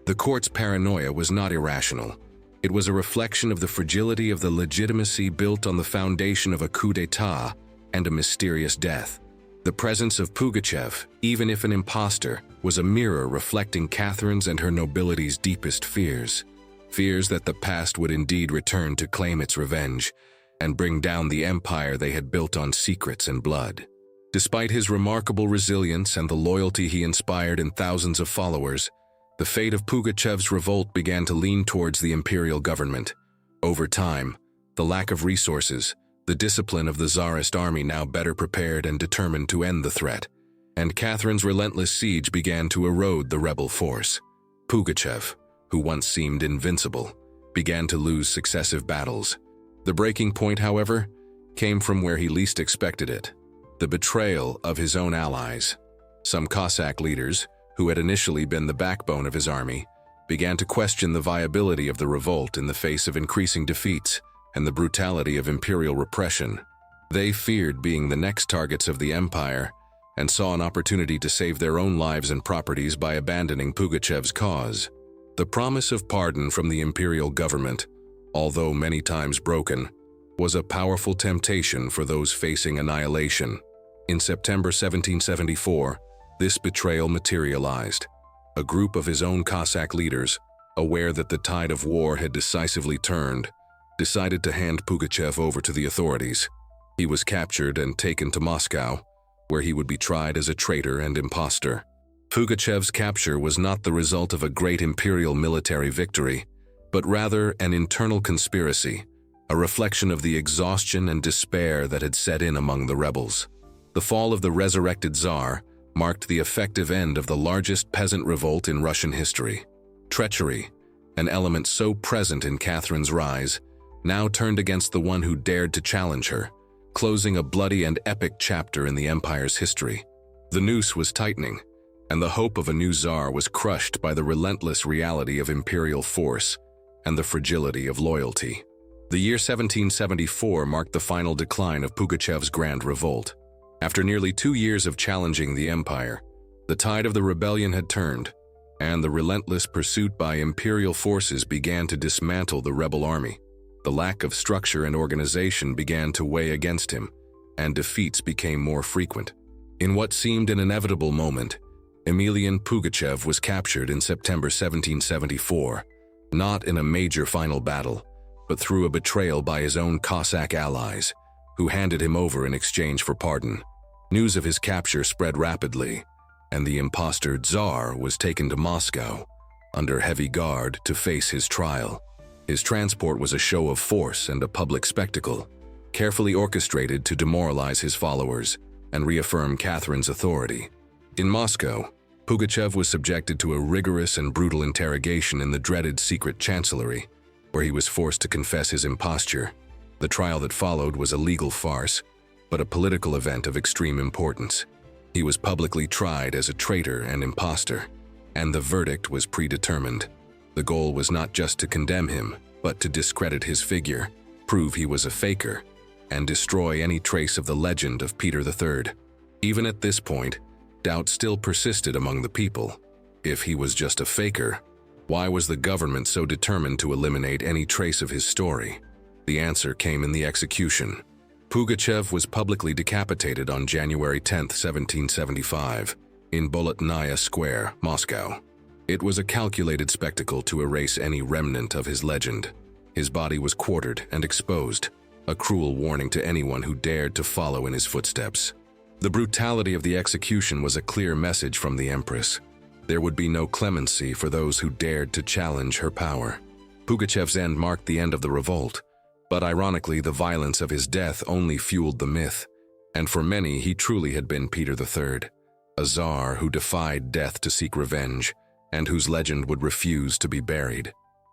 The court's paranoia was not irrational. It was a reflection of the fragility of the legitimacy built on the foundation of a coup d'état and a mysterious death. The presence of Pugachev, even if an impostor, was a mirror reflecting Catherine's and her nobility's deepest fears. Fears that the past would indeed return to claim its revenge and bring down the empire they had built on secrets and blood. Despite his remarkable resilience and the loyalty he inspired in thousands of followers, the fate of Pugachev's revolt began to lean towards the imperial government. Over time, the lack of resources, the discipline of the Tsarist army now better prepared and determined to end the threat, and Catherine's relentless siege began to erode the rebel force. Pugachev, who once seemed invincible, began to lose successive battles. The breaking point, however, came from where he least expected it: the betrayal of his own allies. Some Cossack leaders, who had initially been the backbone of his army, began to question the viability of the revolt in the face of increasing defeats and the brutality of imperial repression. They feared being the next targets of the empire and saw an opportunity to save their own lives and properties by abandoning Pugachev's cause. The promise of pardon from the imperial government, although many times broken, was a powerful temptation for those facing annihilation. In September 1774, this betrayal materialized. A group of his own Cossack leaders, aware that the tide of war had decisively turned, decided to hand Pugachev over to the authorities. He was captured and taken to Moscow, where he would be tried as a traitor and impostor. Pugachev's capture was not the result of a great imperial military victory, but rather an internal conspiracy, a reflection of the exhaustion and despair that had set in among the rebels. The fall of the resurrected Tsar marked the effective end of the largest peasant revolt in Russian history. Treachery, an element so present in Catherine's rise, now turned against the one who dared to challenge her, closing a bloody and epic chapter in the empire's history. The noose was tightening, and the hope of a new Tsar was crushed by the relentless reality of imperial force and the fragility of loyalty. The year 1774 marked the final decline of Pugachev's grand revolt. After nearly 2 years of challenging the empire, the tide of the rebellion had turned, and the relentless pursuit by imperial forces began to dismantle the rebel army. The lack of structure and organization began to weigh against him, and defeats became more frequent. In what seemed an inevitable moment, Emelian Pugachev was captured in September 1774, not in a major final battle, but through a betrayal by his own Cossack allies, who handed him over in exchange for pardon. News of his capture spread rapidly, and the impostor Tsar was taken to Moscow, under heavy guard, to face his trial. His transport was a show of force and a public spectacle, carefully orchestrated to demoralize his followers and reaffirm Catherine's authority. In Moscow, Pugachev was subjected to a rigorous and brutal interrogation in the dreaded secret chancellery, where he was forced to confess his imposture. The trial that followed was a legal farce, but a political event of extreme importance. He was publicly tried as a traitor and impostor, and the verdict was predetermined. The goal was not just to condemn him, but to discredit his figure, prove he was a faker, and destroy any trace of the legend of Peter III. Even at this point, doubt still persisted among the people. If he was just a faker, why was the government so determined to eliminate any trace of his story? The answer came in the execution. Pugachev was publicly decapitated on January 10, 1775, in Bolotnaya Square, Moscow. It was a calculated spectacle to erase any remnant of his legend. His body was quartered and exposed, a cruel warning to anyone who dared to follow in his footsteps. The brutality of the execution was a clear message from the Empress. There would be no clemency for those who dared to challenge her power. Pugachev's end marked the end of the revolt, but ironically, the violence of his death only fueled the myth, and for many he truly had been Peter III, a Tsar who defied death to seek revenge, and whose legend would refuse to be buried.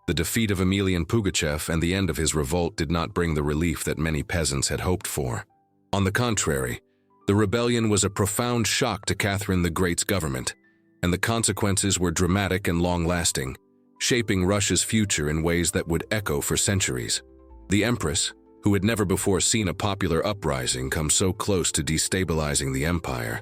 The defeat of Emelian Pugachev and the end of his revolt did not bring the relief that many peasants had hoped for. On the contrary, the rebellion was a profound shock to Catherine the Great's government, and the consequences were dramatic and long-lasting, shaping Russia's future in ways that would echo for centuries. The Empress, who had never before seen a popular uprising come so close to destabilizing the empire,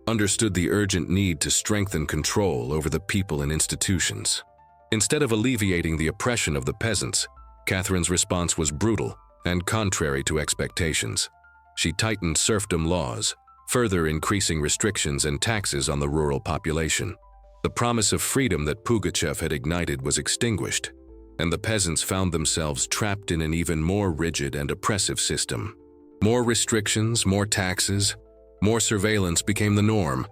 understood the urgent need to strengthen control over the people and institutions. Instead of alleviating the oppression of the peasants, Catherine's response was brutal and contrary to expectations. She tightened serfdom laws, further increasing restrictions and taxes on the rural population. The promise of freedom that Pugachev had ignited was extinguished, and the peasants found themselves trapped in an even more rigid and oppressive system. More restrictions, more taxes, more surveillance became the norm,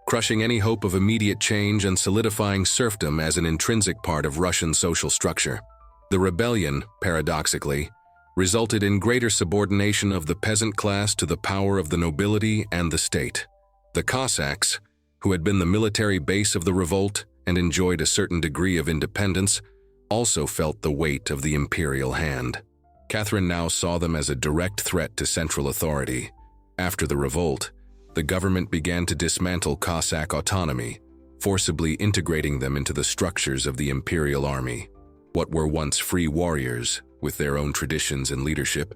crushing any hope of immediate change and solidifying serfdom as an intrinsic part of Russian social structure. The rebellion, paradoxically, resulted in greater subordination of the peasant class to the power of the nobility and the state. The Cossacks, who had been the military base of the revolt and enjoyed a certain degree of independence, also felt the weight of the imperial hand. Catherine now saw them as a direct threat to central authority. After the revolt, the government began to dismantle Cossack autonomy, forcibly integrating them into the structures of the imperial army. What were once free warriors, with their own traditions and leadership,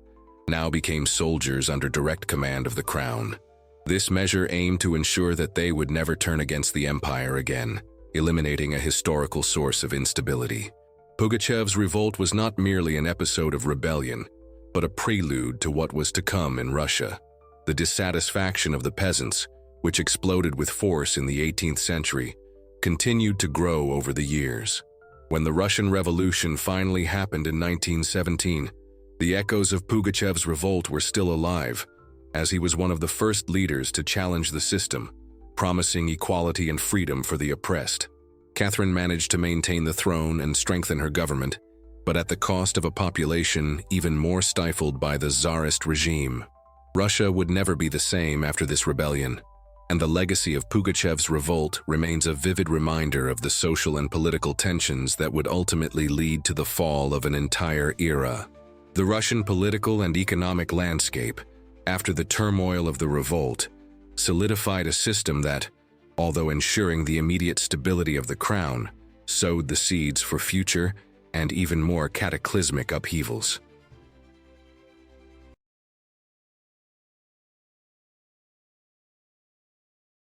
now became soldiers under direct command of the crown. This measure aimed to ensure that they would never turn against the empire again, eliminating a historical source of instability. Pugachev's revolt was not merely an episode of rebellion, but a prelude to what was to come in Russia. The dissatisfaction of the peasants, which exploded with force in the 18th century, continued to grow over the years. When the Russian Revolution finally happened in 1917, the echoes of Pugachev's revolt were still alive, as he was one of the first leaders to challenge the system, promising equality and freedom for the oppressed. Catherine managed to maintain the throne and strengthen her government, but at the cost of a population even more stifled by the Tsarist regime. Russia would never be the same after this rebellion, and the legacy of Pugachev's revolt remains a vivid reminder of the social and political tensions that would ultimately lead to the fall of an entire era. The Russian political and economic landscape, after the turmoil of the revolt, solidified a system that, although ensuring the immediate stability of the crown, sowed the seeds for future and even more cataclysmic upheavals.